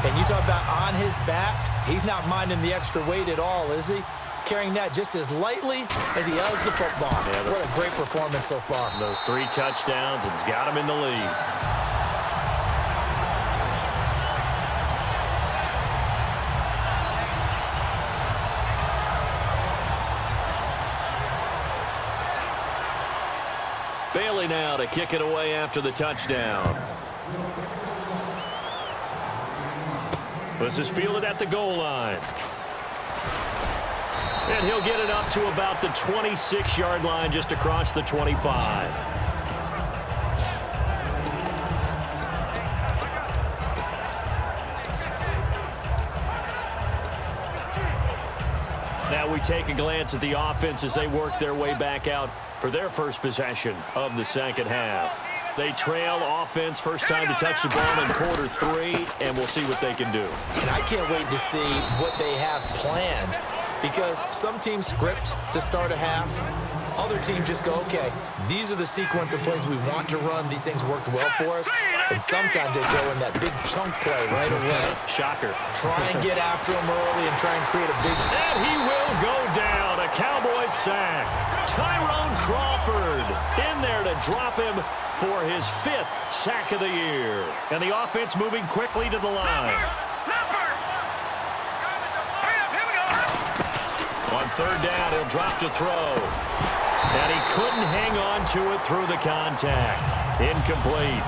And you talk about on his back, he's not minding the extra weight at all, is he? carrying that just as lightly as he does the football. Yeah, what a great performance so far. Those 3 touchdowns, it's got him in the lead. Bailey now to kick it away after the touchdown. This is fielded at the goal line. And he'll get it up to about the 26-yard line, just across the 25. Now we take a glance at the offense as they work their way back out for their first possession of the second half. They trail offense, first time to touch the ball in quarter 3, and we'll see what they can do. And I can't wait to see what they have planned, because some teams script to start a half. Other teams just go, okay, these are the sequence of plays we want to run. These things worked well for us. And sometimes they go in that big chunk play right away. Shocker. Try and get after him early and try and create a big... And he will go down. A Cowboys sack. Tyrone Crawford in there to drop him for his 5th sack of the year. And the offense moving quickly to the line. On third down, he'll drop to throw. And he couldn't hang on to it through the contact. Incomplete.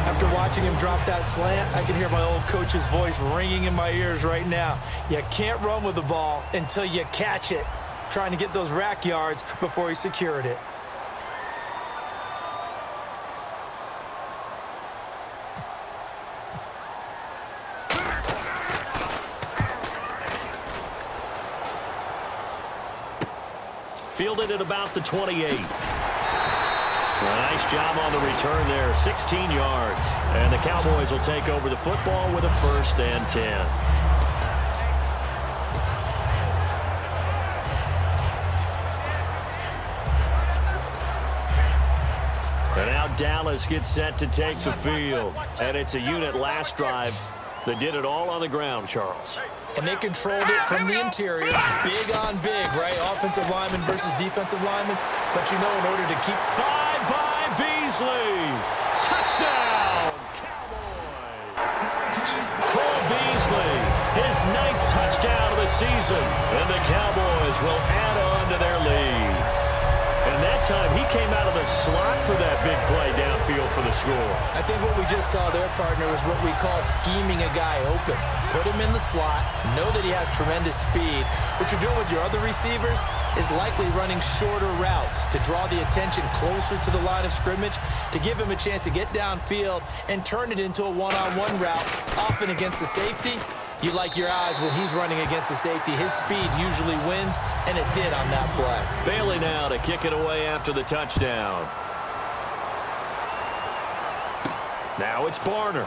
After watching him drop that slant, I can hear my old coach's voice ringing in my ears right now. You can't run with the ball until you catch it. Trying to get those rack yards before he secured it. Fielded at about the 28. Nice job on the return there, 16 yards. And the Cowboys will take over the football with a 1st and 10. And now Dallas gets set to take the field. And it's a unit last drive that did it all on the ground, Charles. And they controlled it from the interior. Big on big, right? Offensive lineman versus defensive lineman. But you know, in order to keep... By Beasley. Touchdown, Cowboys. Cole Beasley, his 9th touchdown of the season. And the Cowboys will add on to their lead. And that time, he came out of the slot for that big play downfield for the score. I think what we just saw there, partner, is what we call scheming a guy open. Put him in the slot, know that he has tremendous speed. What you're doing with your other receivers is likely running shorter routes to draw the attention closer to the line of scrimmage, to give him a chance to get downfield and turn it into a one-on-one route, often against the safety. You like your odds when he's running against the safety. His speed usually wins, and it did on that play. Bailey now to kick it away after the touchdown. Now it's Barner.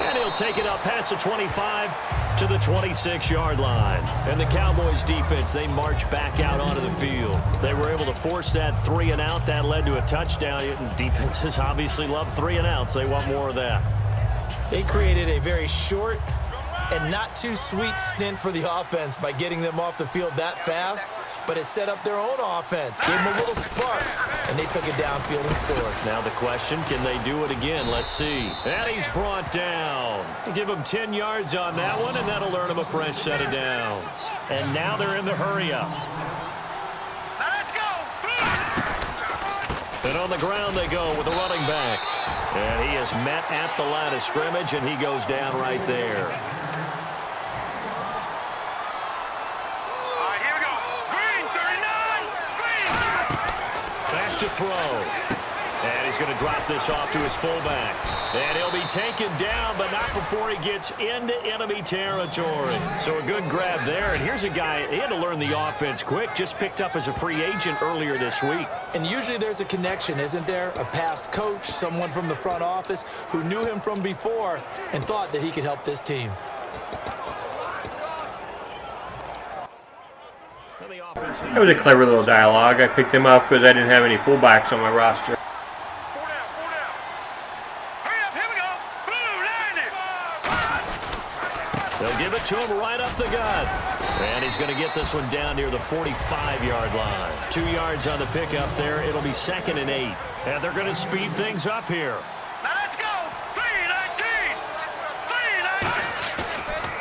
And he'll take it up past the 25 to the 26-yard line. And the Cowboys defense, they march back out onto the field. They were able to force that 3-and-out. That led to a touchdown. Defenses obviously love 3-and-outs. They want more of that. They created a very short and not too sweet stint for the offense by getting them off the field that fast, but it set up their own offense, gave them a little spark, and they took it downfield and scored. Now the question, can they do it again? Let's see. And he's brought down. Give him 10 yards on that one, and that'll earn him a fresh set of downs. And now they're in the hurry-up. Let's go. And on the ground they go with the running back. And he is met at the line of scrimmage, and he goes down right there. All right, here we go. Green, 39. Green. Back to throw. And he's going to drop this off to his fullback. And he'll be taken down, but not before he gets into enemy territory. So a good grab there. And here's a guy, he had to learn the offense quick, just picked up as a free agent earlier this week. And usually there's a connection, isn't there? A past coach, someone from the front office who knew him from before and thought that he could help this team. That was a clever little dialogue. I picked him up because I didn't have any fullbacks on my roster. They'll give it to him the gut. And he's going to get this one down near the 45-yard line. 2 yards on the pickup there. It'll be 2nd and 8. And they're going to speed things up here. Now let's go. 3-19.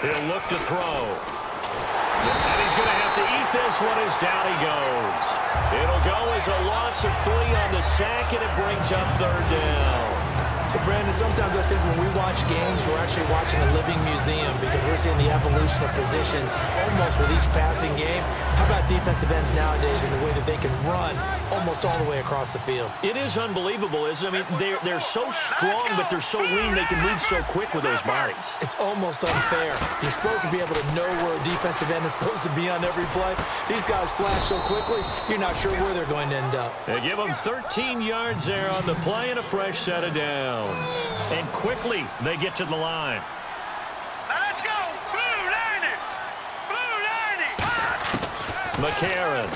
3-19. He'll look to throw. And he's going to have to eat this one as down he goes. It'll go as a loss of 3 on the sack, and it brings up 3rd down. But Brandon, sometimes I think when we watch games, we're actually watching a living museum because we're seeing the evolution of positions almost with each passing game. How about defensive ends nowadays and the way that they can run almost all the way across the field? It is unbelievable, isn't it? I mean, they're so strong, but they're so lean, they can move so quick with those bodies. It's almost unfair. You're supposed to be able to know where a defensive end is supposed to be on every play. These guys flash so quickly, you're not sure where they're going to end up. They give them 13 yards there on the play and a fresh set of downs. And quickly, they get to the line. Now let's go. Blue 90. Blue 90. McCarron.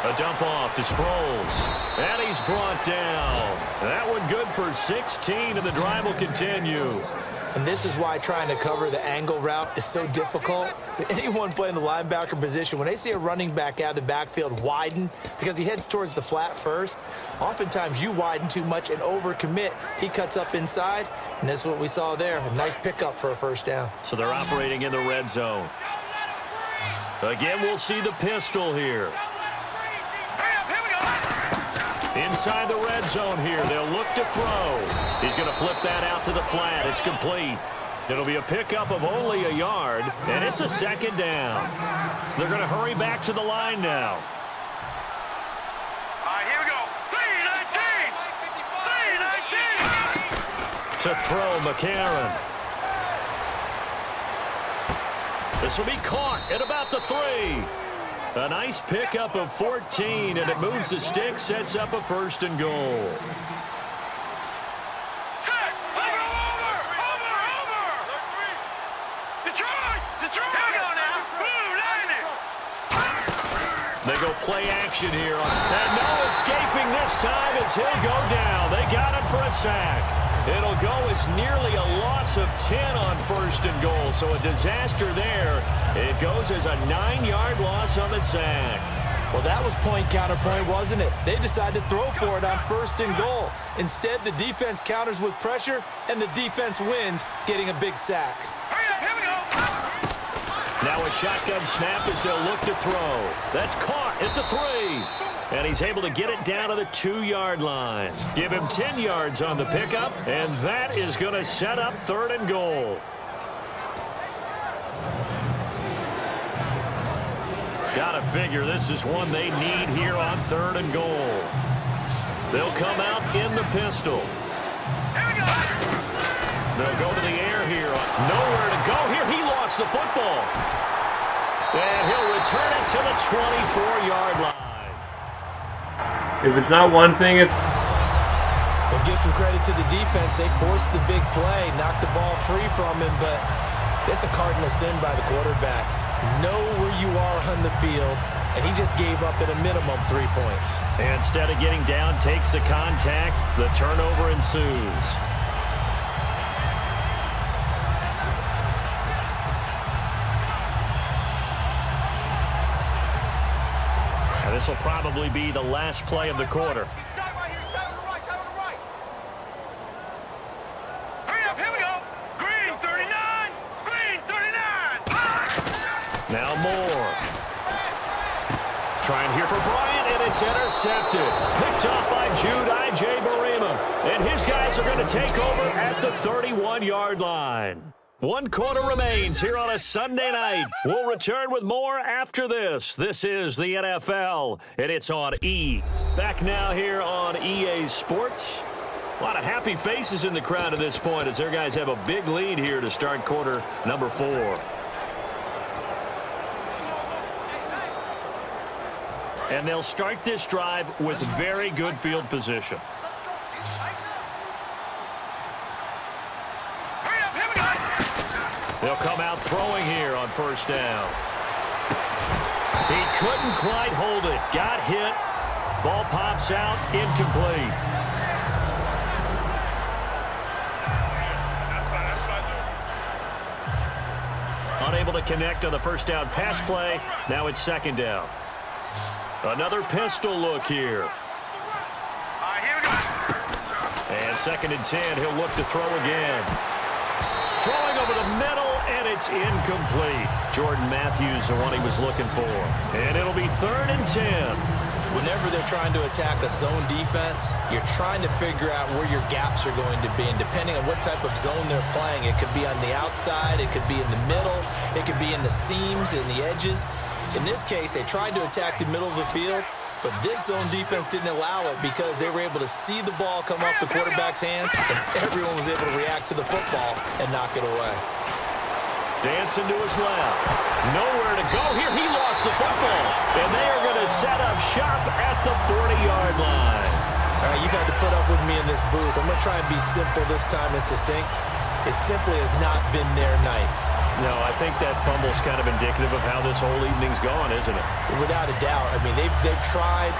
A dump off to Sproles. And he's brought down. That one good for 16, and the drive will continue. And this is why trying to cover the angle route is so difficult. Anyone playing the linebacker position, when they see a running back out of the backfield widen because he heads towards the flat first, oftentimes you widen too much and overcommit. He cuts up inside, and that's what we saw there. A nice pickup for a 1st down. So they're operating in the red zone. Again, we'll see the pistol here. Inside the red zone here, they'll look to throw. He's going to flip that out to the flat. It's complete. It'll be a pickup of only a yard, and it's a 2nd down. They're going to hurry back to the line now. All right, here we go. 3-19. 3-19. To throw, McCarron. This will be caught at about the 3. A nice pickup of 14, and it moves the stick, sets up a 1st and goal. Set. Over. Detroit. Here we go now. Blue 90. They go play action here. And no escaping this time as he'll go down. They got him for a sack. It'll go as nearly a loss of 10 on 1st and goal. So a disaster there. It goes as a 9-yard loss on the sack. Well, that was point counterpoint, wasn't it? They decided to throw for it on 1st and goal. Instead, the defense counters with pressure, and the defense wins, getting a big sack. Hurry up. Here we go. Now a shotgun snap as they'll look to throw. That's caught at the 3. And he's able to get it down to the 2-yard line. Give him 10 yards on the pickup, and that is going to set up 3rd and goal. Gotta figure this is one they need here on 3rd and goal. They'll come out in the pistol. Here we go. They'll go to the air here. Nowhere to go here. He lost the football. And he'll return it to the 24-yard line. If it's not one thing, it's... We'll give some credit to the defense. They forced the big play, knocked the ball free from him, but it's a cardinal sin by the quarterback. Know where you are on the field, and he just gave up at a minimum 3 points. And instead of getting down, takes the contact. The turnover ensues. And this will probably be the last play of the quarter. Hurry up. Here we go. Green 39. Green 39. Now Moore. Trying here for Bryant, and it's intercepted. Picked off by Jude I.J. Barima. And his guys are going to take over at the 31-yard line. 1 quarter remains here on a Sunday night. We'll return with more after this. This is the NFL, and it's on E. Back now here on EA Sports. A lot of happy faces in the crowd at this point as their guys have a big lead here to start quarter number 4. And they'll start this drive with very good field position. They'll come out throwing here on 1st down. He couldn't quite hold it. Got hit. Ball pops out. Incomplete. to connect on the first down pass play. Now it's second down. Another pistol look here. And second and 10, he'll look to throw again. Throwing over the middle, and it's incomplete. Jordan Matthews, the one he was looking for. And it'll be third and 10. Whenever they're trying to attack a zone defense, you're trying to figure out where your gaps are going to be. And depending on what type of zone they're playing, it could be on the outside, it could be in the middle, it could be in the seams, in the edges. In this case, they tried to attack the middle of the field, but this zone defense didn't allow it because they were able to see the ball come off the quarterback's hands, and everyone was able to react to the football and knock it away. Dancing to his left. Nowhere to go here. He lost the football. And they are going to set up shop at the 40-yard line. All right, you've had to put up with me in this booth. I'm going to try and be simple this time and succinct. It simply has not been their night. No, I think that fumble's kind of indicative of how this whole evening's gone, isn't it? Without a doubt. I mean, they've tried,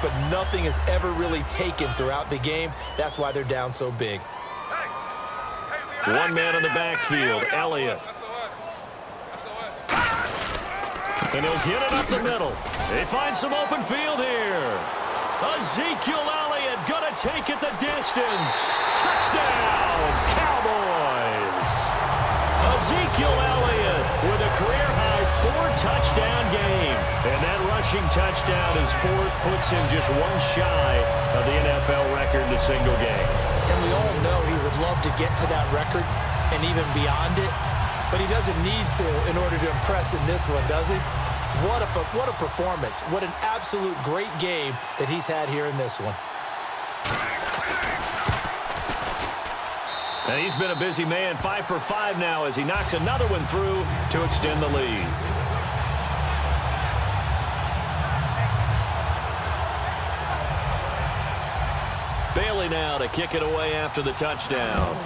but nothing has ever really taken throughout the game. That's why they're down so big. One man in the backfield, Elliott. And he'll get it up the middle. They find some open field here. Ezekiel Elliott going to take it the distance. Touchdown, Cowboys. Ezekiel Elliott with a career-high 4-touchdown game. And that rushing touchdown is fourth, puts him just one shy of the NFL record in a single game. And we all know he would love to get to that record and even beyond it. But he doesn't need to in order to impress in this one, does he? What a performance. What an absolute great game that he's had here in this one. And he's been a busy man, 5 for 5 now as he knocks another one through to extend the lead. Bailey now to kick it away after the touchdown.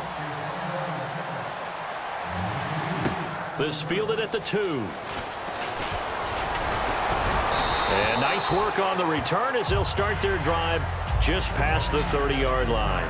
This fielded at the 2. And nice work on the return as they'll start their drive just past the 30-yard line.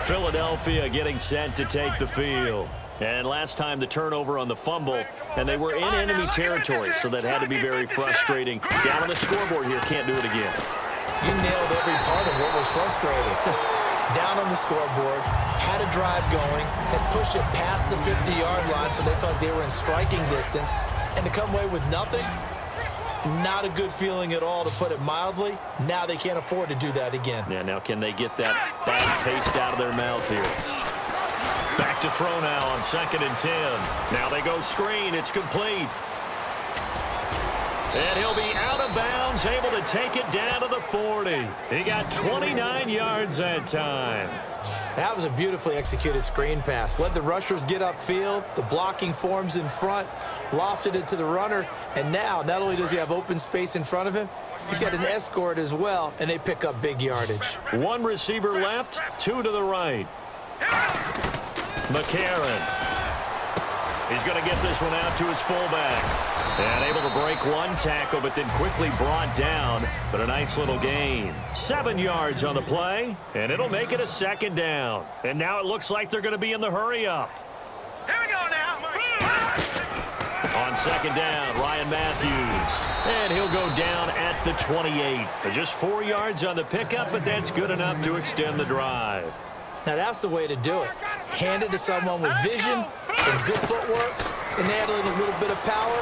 Philadelphia getting set to take the field. And last time the turnover on the fumble, and they were in enemy territory, so that had to be very frustrating. Down on the scoreboard here, can't do it again. You nailed every part of what was frustrating. Down on the scoreboard, had a drive going, had pushed it past the 50-yard line, so they felt they were in striking distance, and to come away with nothing, not a good feeling at all, to put it mildly. Now they can't afford to do that again. Yeah, now can they get that bad taste out of their mouth here? Back to throw now on second and 10. Now they go screen. It's complete. And he'll be out of bounds, able to take it down to the 40. He got 29 yards that time. That was a beautifully executed screen pass. Let the rushers get upfield. The blocking forms in front. Lofted it to the runner. And now, not only does he have open space in front of him, he's got an escort as well, and they pick up big yardage. One receiver left, 2 to the right. McCarron. He's going to get this one out to his fullback. And able to break one tackle, but then quickly brought down. But a nice little gain. 7 yards on the play, and it'll make it a second down. And now it looks like they're going to be in the hurry-up. Here we go now. On second down, Ryan Matthews. And he'll go down at the 28. Just 4 yards on the pickup, but that's good enough to extend the drive. Now that's the way to do it. Hand it to someone with vision and good footwork, and add in a little bit of power,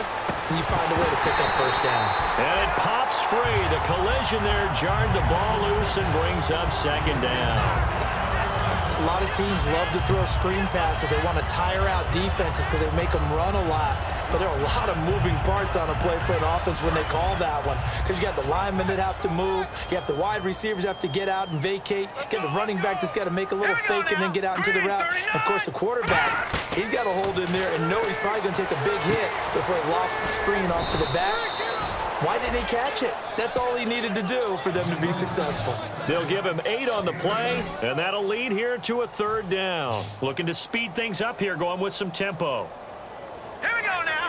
and you find a way to pick up first downs. And it pops free. The collision there jarred the ball loose and brings up second down. A lot of teams love to throw screen passes. They want to tire out defenses because they make them run a lot. But there are a lot of moving parts on a play for an offense when they call that one. Because you got the linemen that have to move. You have the wide receivers have to get out and vacate. You got the running back that's got to make a little fake and then get out into the route. And of course, the quarterback, he's got to hold in there and know he's probably going to take a big hit before he lofts the screen off to the back. Why didn't he catch it? That's all he needed to do for them to be successful. They'll give him 8 on the play, and that'll lead here to a third down. Looking to speed things up here, going with some tempo. Here we go now.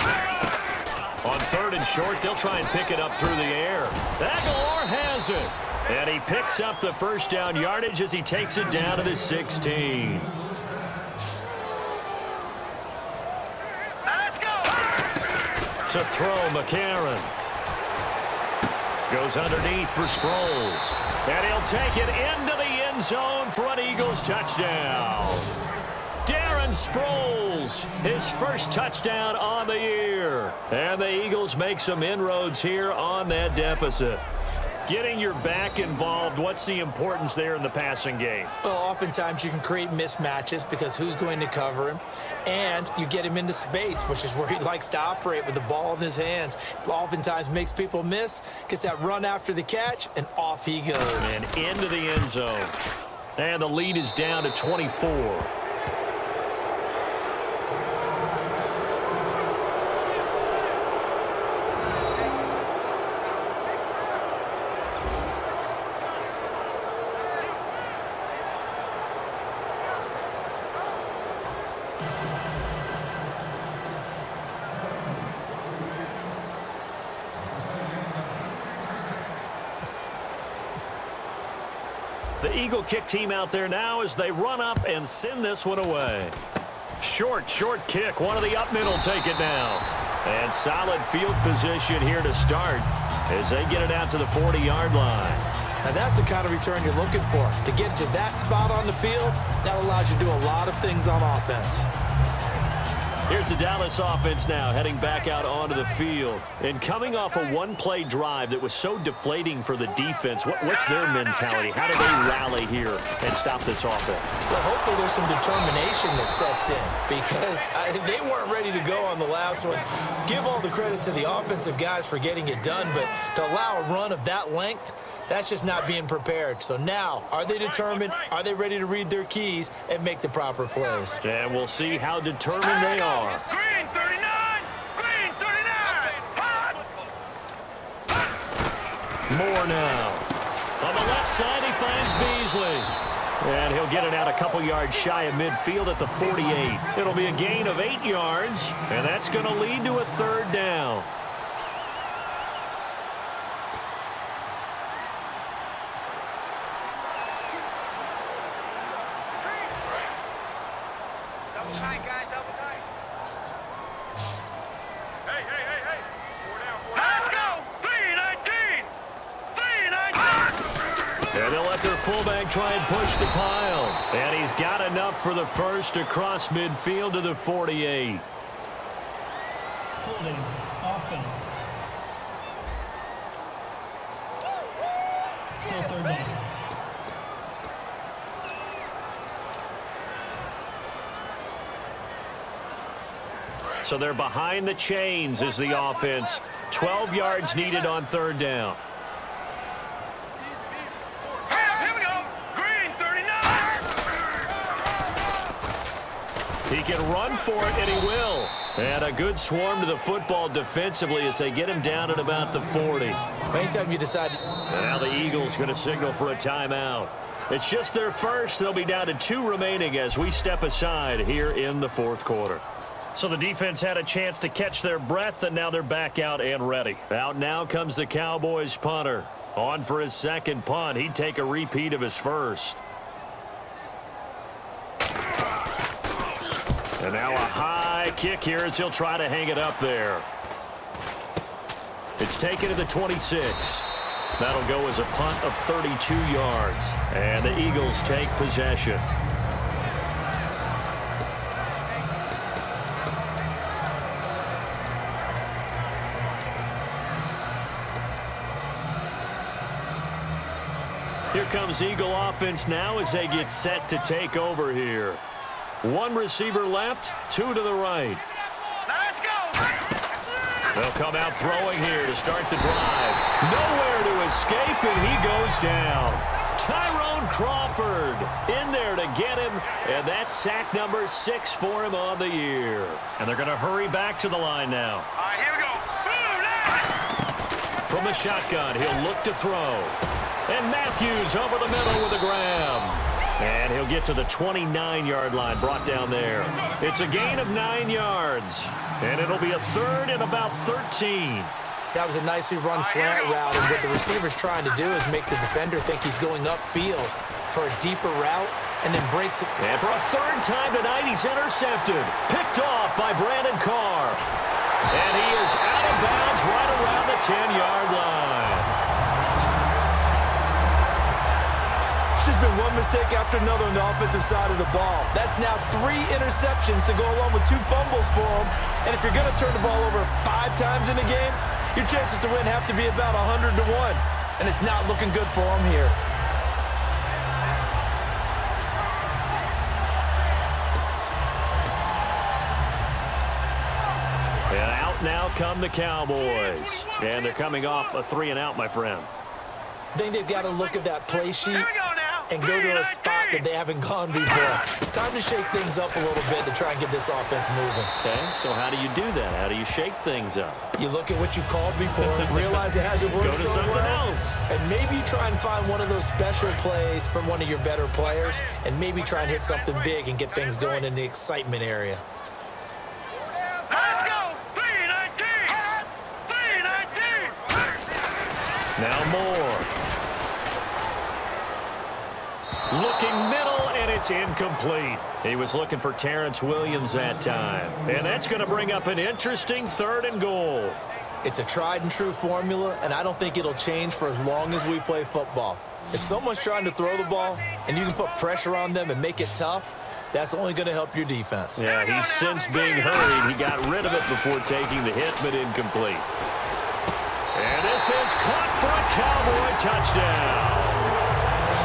On third and short, they'll try and pick it up through the air. Aguilar has it. And he picks up the first down yardage as he takes it down to the 16. Let's go. To throw, McCarron. Goes underneath for Sproles. And he'll take it into the end zone for an Eagles touchdown. Darren Sproles, his first touchdown on the year. And the Eagles make some inroads here on that deficit. Getting your back involved, what's the importance there in the passing game? Well, oftentimes you can create mismatches because who's going to cover him? And you get him into space, which is where he likes to operate with the ball in his hands. Oftentimes makes people miss, gets that run after the catch, and off he goes. And into the end zone. And the lead is down to 24. The Eagle kick team out there now as they run up and send this one away. Short kick. One of the up middle take it down. And solid field position here to start as they get it out to the 40-yard line. Now that's the kind of return you're looking for. To get to that spot on the field, that allows you to do a lot of things on offense. Here's the Dallas offense now heading back out onto the field. And coming off a one-play drive that was so deflating for the defense, what's their mentality? How do they rally here and stop this offense? Well, hopefully there's some determination that sets in because they weren't ready to go on the last one. Give all the credit to the offensive guys for getting it done, but to allow a run of that length, that's just not being prepared. So now, are they determined? Are they ready to read their keys and make the proper plays? And we'll see how determined they are. Green 39. Green 39. Hot. Moore now. On the left side, he finds Beasley. And he'll get it out a couple yards shy of midfield at the 48. It'll be a gain of 8 yards, and that's going to lead to a third down. Double tight, guys. Double tight. Hey. 4 down. Let's go. 319. 319. And they'll let their fullback try and push the pile. And he's got enough for the first across midfield to the 48. Holding offense. Still third down. So they're behind the chains as the offense. 12 yards needed on third down. Here we go. Green 39. He can run for it, and he will. And a good swarm to the football defensively as they get him down at about the 40. Anytime you decide. And now the Eagles going to signal for a timeout. It's just their first. They'll be down to 2 remaining as we step aside here in the fourth quarter. So the defense had a chance to catch their breath, and now they're back out and ready. Out now comes the Cowboys punter. On for his second punt. He'd take a repeat of his first. And now a high kick here as he'll try to hang it up there. It's taken to the 26. That'll go as a punt of 32 yards. And the Eagles take possession. Here comes Eagle offense now as they get set to take over here. 1 receiver left, 2 to the right. Let's go. They'll come out throwing here to start the drive. Nowhere to escape, and he goes down. Tyrone Crawford in there to get him, and that's sack number 6 for him on the year. And they're going to hurry back to the line now. All right, here we go. From the shotgun, he'll look to throw. And Matthews over the middle with a grab. And he'll get to the 29-yard line, brought down there. It's a gain of 9 yards. And it'll be a third and about 13. That was a nicely run slant route, and what the receiver's trying to do is make the defender think he's going upfield for a deeper route, and then breaks it. And for a third time tonight, he's intercepted. Picked off by Brandon Carr. And he is out of bounds right around the 10-yard line. It's just been one mistake after another on the offensive side of the ball. That's now 3 interceptions to go along with 2 fumbles for him. And if you're going to turn the ball over 5 times in a game, your chances to win have to be about 100 to 1. And it's not looking good for him here. And out now come the Cowboys. And they're coming off a 3-and-out, my friend. I think they've got to look at that play sheet and go to a spot that they haven't gone before. Time to shake things up a little bit to try and get this offense moving. Okay, so how do you do that? How do you shake things up? You look at what you called before, realize it hasn't worked Go to so something well, else. and maybe try and find one of those special plays from one of your better players, and maybe try and hit something big and get things going in the excitement area. Let's go! 319! 319! Now more. Looking middle, and it's incomplete. He was looking for Terrence Williams that time. And that's going to bring up an interesting 3rd and goal. It's a tried-and-true formula, and I don't think it'll change for as long as we play football. If someone's trying to throw the ball, and you can put pressure on them and make it tough, that's only going to help your defense. Yeah, he's since being hurried. He got rid of it before taking the hit, but incomplete. And this is caught for a Cowboy touchdown.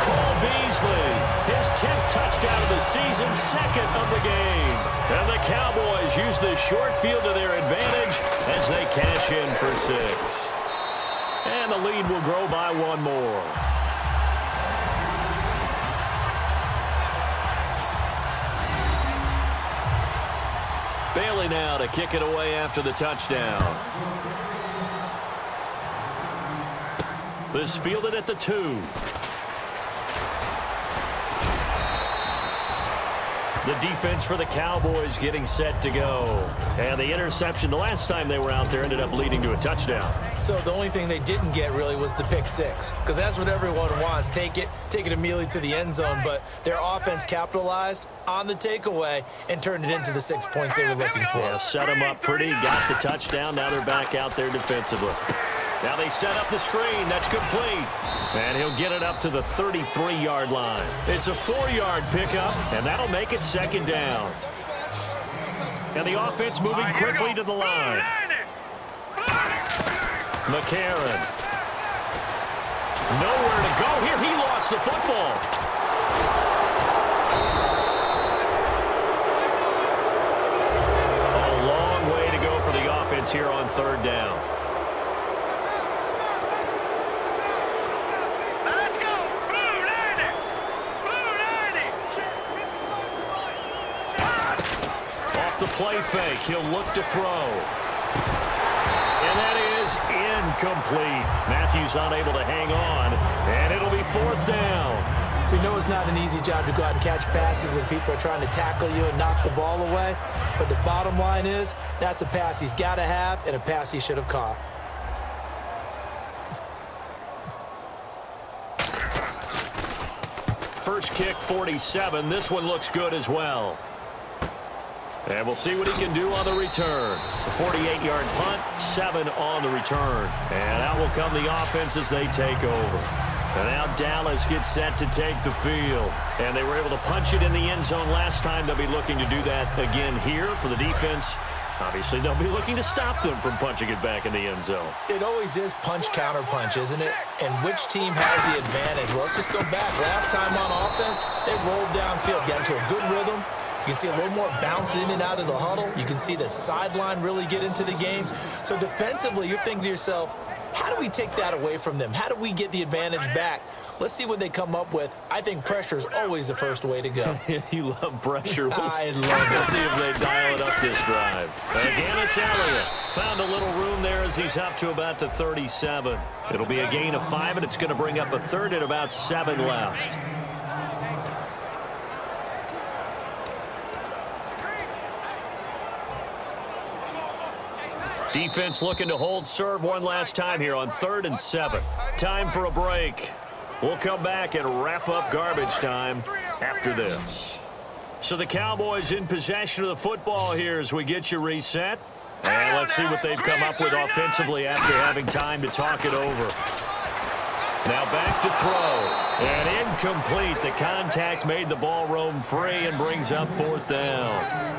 Cole Beasley, his 10th touchdown of the season, 2nd of the game. And the Cowboys use the short field to their advantage as they cash in for 6. And the lead will grow by 1 more. Bailey now to kick it away after the touchdown. This fielded at the 2. The defense for the Cowboys getting set to go. And the interception the last time they were out there ended up leading to a touchdown. So the only thing they didn't get really was the pick 6, because that's what everyone wants. Take it immediately to the end zone, but their offense capitalized on the takeaway and turned it into the 6 points they were looking for. Yeah, set them up pretty, got the touchdown. Now they're back out there defensively. Now they set up the screen. That's complete. And he'll get it up to the 33-yard line. It's a 4-yard pickup, and that'll make it 2nd down. And the offense moving quickly to the line. McCarron. Nowhere to go here. He lost the football. A long way to go for the offense here on 3rd down. The play fake. He'll look to throw. And that is incomplete. Matthews unable to hang on. And it'll be 4th down. We know it's not an easy job to go out and catch passes when people are trying to tackle you and knock the ball away. But the bottom line is, that's a pass he's got to have and a pass he should have caught. First kick, 47. This one looks good as well. And we'll see what he can do on the return. A 48-yard punt, 7 on the return. And out will come the offense as they take over. And now Dallas gets set to take the field. And they were able to punch it in the end zone last time. They'll be looking to do that again here for the defense. Obviously, they'll be looking to stop them from punching it back in the end zone. It always is punch-counter-punch, isn't it? And which team has the advantage? Well, let's just go back. Last time on offense, they rolled downfield, got into a good rhythm. You can see a little more bounce in and out of the huddle. You can see the sideline really get into the game. So defensively, you're thinking to yourself, how do we take that away from them? How do we get the advantage back? Let's see what they come up with. I think pressure is always the first way to go. You love pressure. I love it. We'll see if they dial it up this drive. Again, it's Elliott. Found a little room there as he's up to about the 37. It'll be a gain of 5, and it's going to bring up a 3rd and about 7 left. Defense looking to hold serve one last time here on 3rd and 7. Time for a break. We'll come back and wrap up garbage time after this. So the Cowboys in possession of the football here as we get you reset. And let's see what they've come up with offensively after having time to talk it over. Now back to throw. And incomplete. The contact made the ball roam free and brings up 4th down.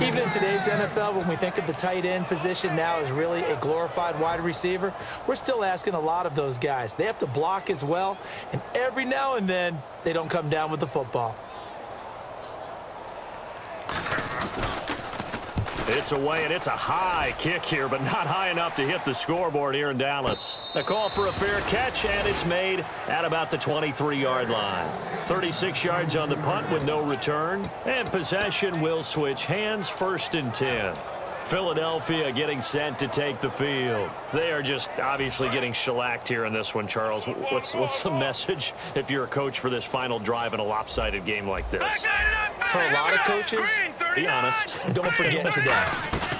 Even in today's NFL, when we think of the tight end position now as really a glorified wide receiver, we're still asking a lot of those guys. They have to block as well, and every now and then, they don't come down with the football. It's away, and it's a high kick here, but not high enough to hit the scoreboard here in Dallas. A call for a fair catch, and it's made at about the 23-yard line. 36 yards on the punt with no return, and possession will switch hands, 1st and 10. Philadelphia getting set to take the field. They are just obviously getting shellacked here in this one, Charles. What's the message if you're a coach for this final drive in a lopsided game like this? For a lot of coaches, be honest. Don't forget today.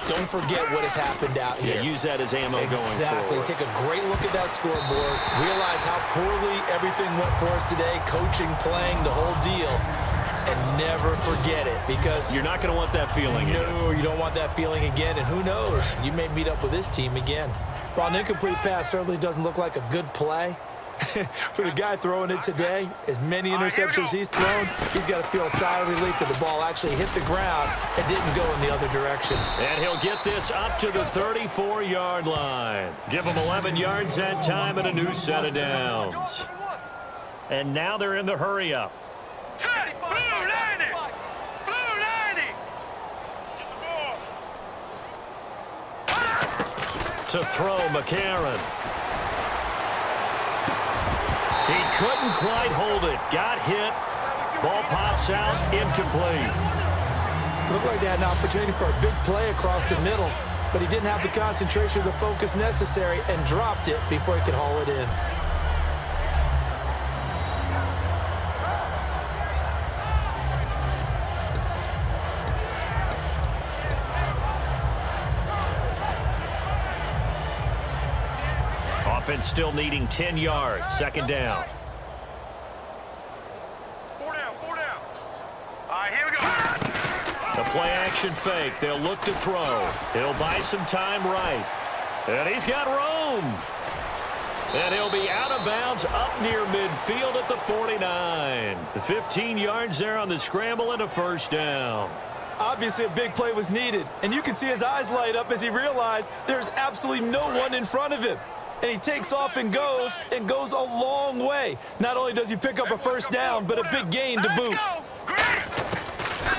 Don't forget what has happened out here. Yeah, use that as ammo going Exactly. forward. Take a great look at that scoreboard. Realize how poorly everything went for us today. Coaching, playing, the whole deal. And never forget it, because you're not going to want that feeling. No, you don't want that feeling again. And who knows? You may meet up with this team again. While an incomplete pass certainly doesn't look like a good play, for the guy throwing it today, as many interceptions he's thrown, he's got to feel a sigh of relief that the ball actually hit the ground and didn't go in the other direction. And he'll get this up to the 34-yard line. Give him 11 yards that time and a new set of downs. And now they're in the hurry-up. To throw, McCarron. He couldn't quite hold it. Got hit. Ball pops out. Incomplete. Looked like they had an opportunity for a big play across the middle, but he didn't have the concentration or the focus necessary and dropped it before he could haul it in. Offense still needing 10 yards. 2nd down. 4 down, 4 down. All right, here we go. The play action fake. They'll look to throw. He'll buy some time right. And he's got room. And he'll be out of bounds up near midfield at the 49. The 15 yards there on the scramble and a 1st down. Obviously, a big play was needed, and you can see his eyes light up as he realized there's absolutely no one in front of him. And he takes off and goes a long way. Not only does he pick up a 1st down, but a big gain to boot.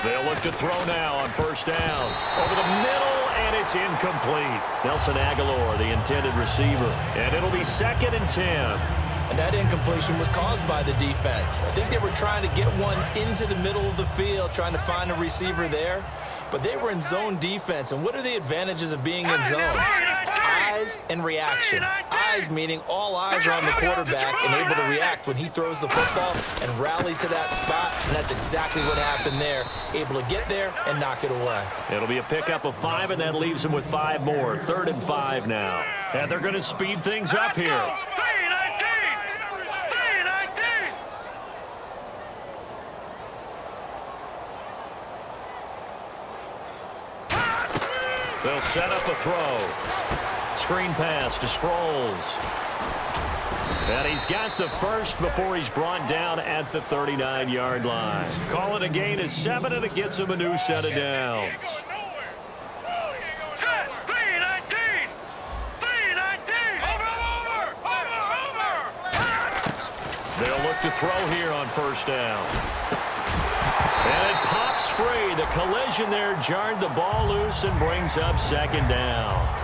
They'll look to throw now on 1st down. Over the middle, and it's incomplete. Nelson Aguilar, the intended receiver. And it'll be 2nd and 10. And that incompletion was caused by the defense. I think they were trying to get one into the middle of the field, trying to find a receiver there. But they were in zone defense. And what are the advantages of being in zone? Eyes and reaction. Eyes meaning all eyes are on the quarterback and able to react when he throws the football and rally to that spot. And that's exactly what happened there. Able to get there and knock it away. It'll be a pickup of 5, and that leaves them with 5 more. 3rd and 5 now. And they're going to speed things up here. They'll set up a throw. Screen pass to Sproles. And he's got the first before he's brought down at the 39-yard line. Call it a gain of 7, and it gets him a new set of downs. They'll look to throw here on 1st down. And it pops free. The collision there jarred the ball loose and brings up 2nd down.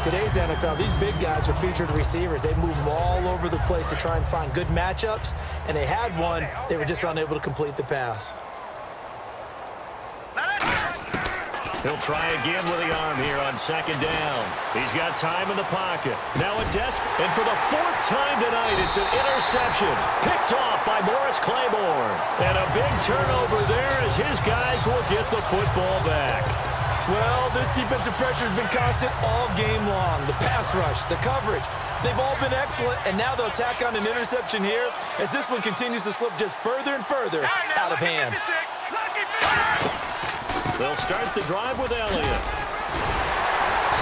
Today's NFL, these big guys are featured receivers. They move them all over the place to try and find good matchups, and they had one. They were just unable to complete the pass. He'll try again with the arm here on 2nd down. He's got time in the pocket. Now a and for the 4th time tonight, it's an interception. Picked off by Morris Claiborne. And a big turnover there as his guys will get the football back. Well, this defensive pressure has been constant all game long. The pass rush, the coverage, they've all been excellent, and now they'll tack on an interception here as this one continues to slip just further and further out of hand. They'll start the drive with Elliott.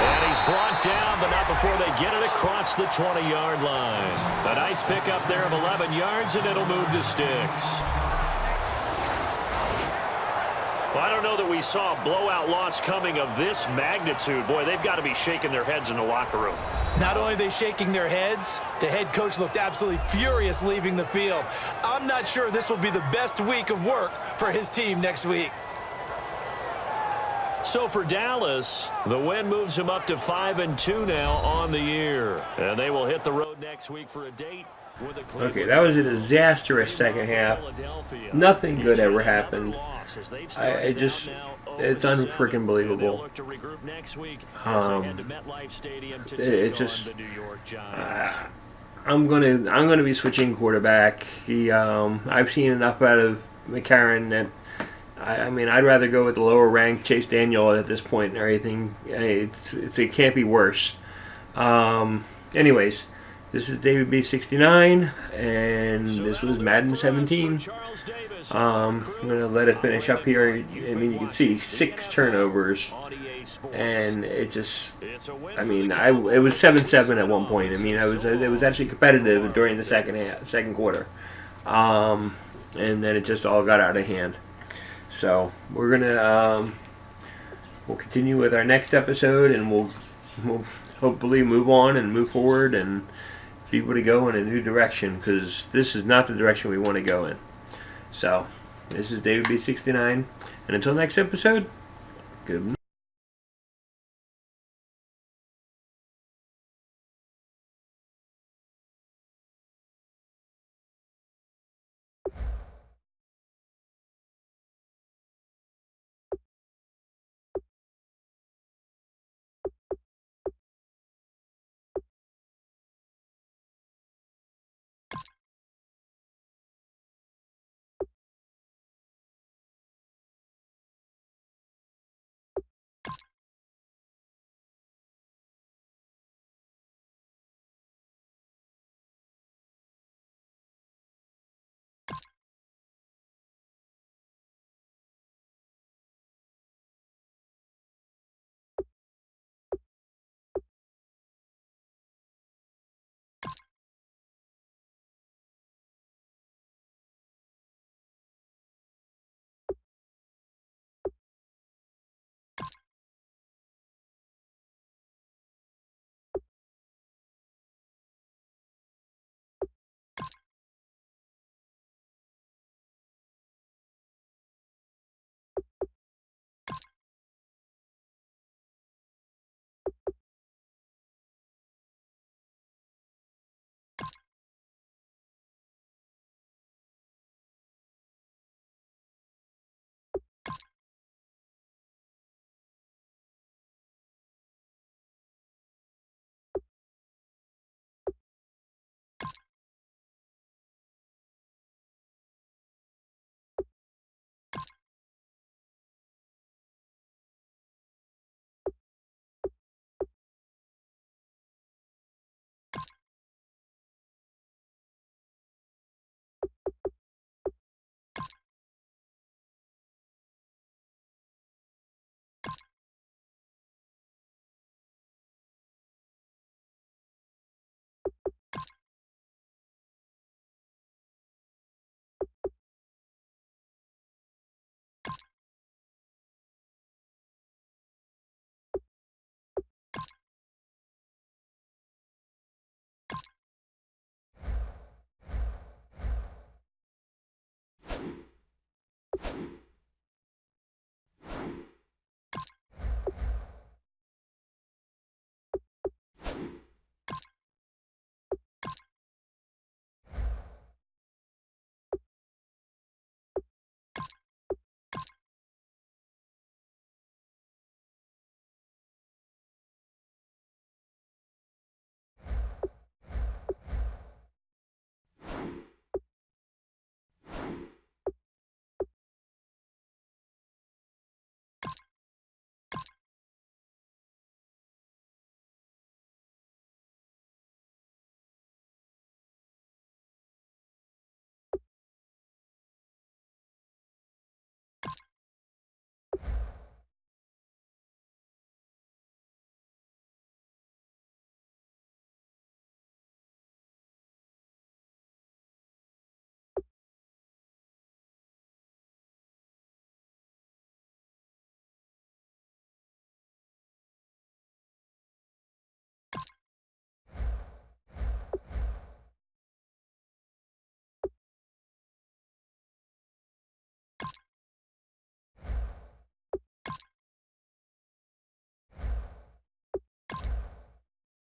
And he's brought down, but not before they get it across the 20-yard line. A nice pickup there of 11 yards, and it'll move the sticks. Well, I don't know that we saw a blowout loss coming of this magnitude. Boy, they've got to be shaking their heads in the locker room. Not only are they shaking their heads, the head coach looked absolutely furious leaving the field. I'm not sure this will be the best week of work for his team next week. So for Dallas, the win moves them up to 5-2 now on the year. And they will hit the road next week for a date. Okay, that was a disastrous second half. Nothing good ever happened. It's unfreaking believable. It's just, I'm gonna be switching quarterback. I've seen enough out of McCarron that I'd rather go with the lower ranked Chase Daniel at this point or anything. It can't be worse. Anyways. This is David B69, and this was Madden 17. I'm going to let it finish up here. You can see 6 turnovers, and it just, it was 7-7 at one point. It was actually competitive during the second quarter, and then it just all got out of hand. So we're gonna we'll continue with our next episode, and we'll hopefully move on and move forward and be able to go in a new direction, because this is not the direction we want to go in. So, this is David B69, and until next episode, good night.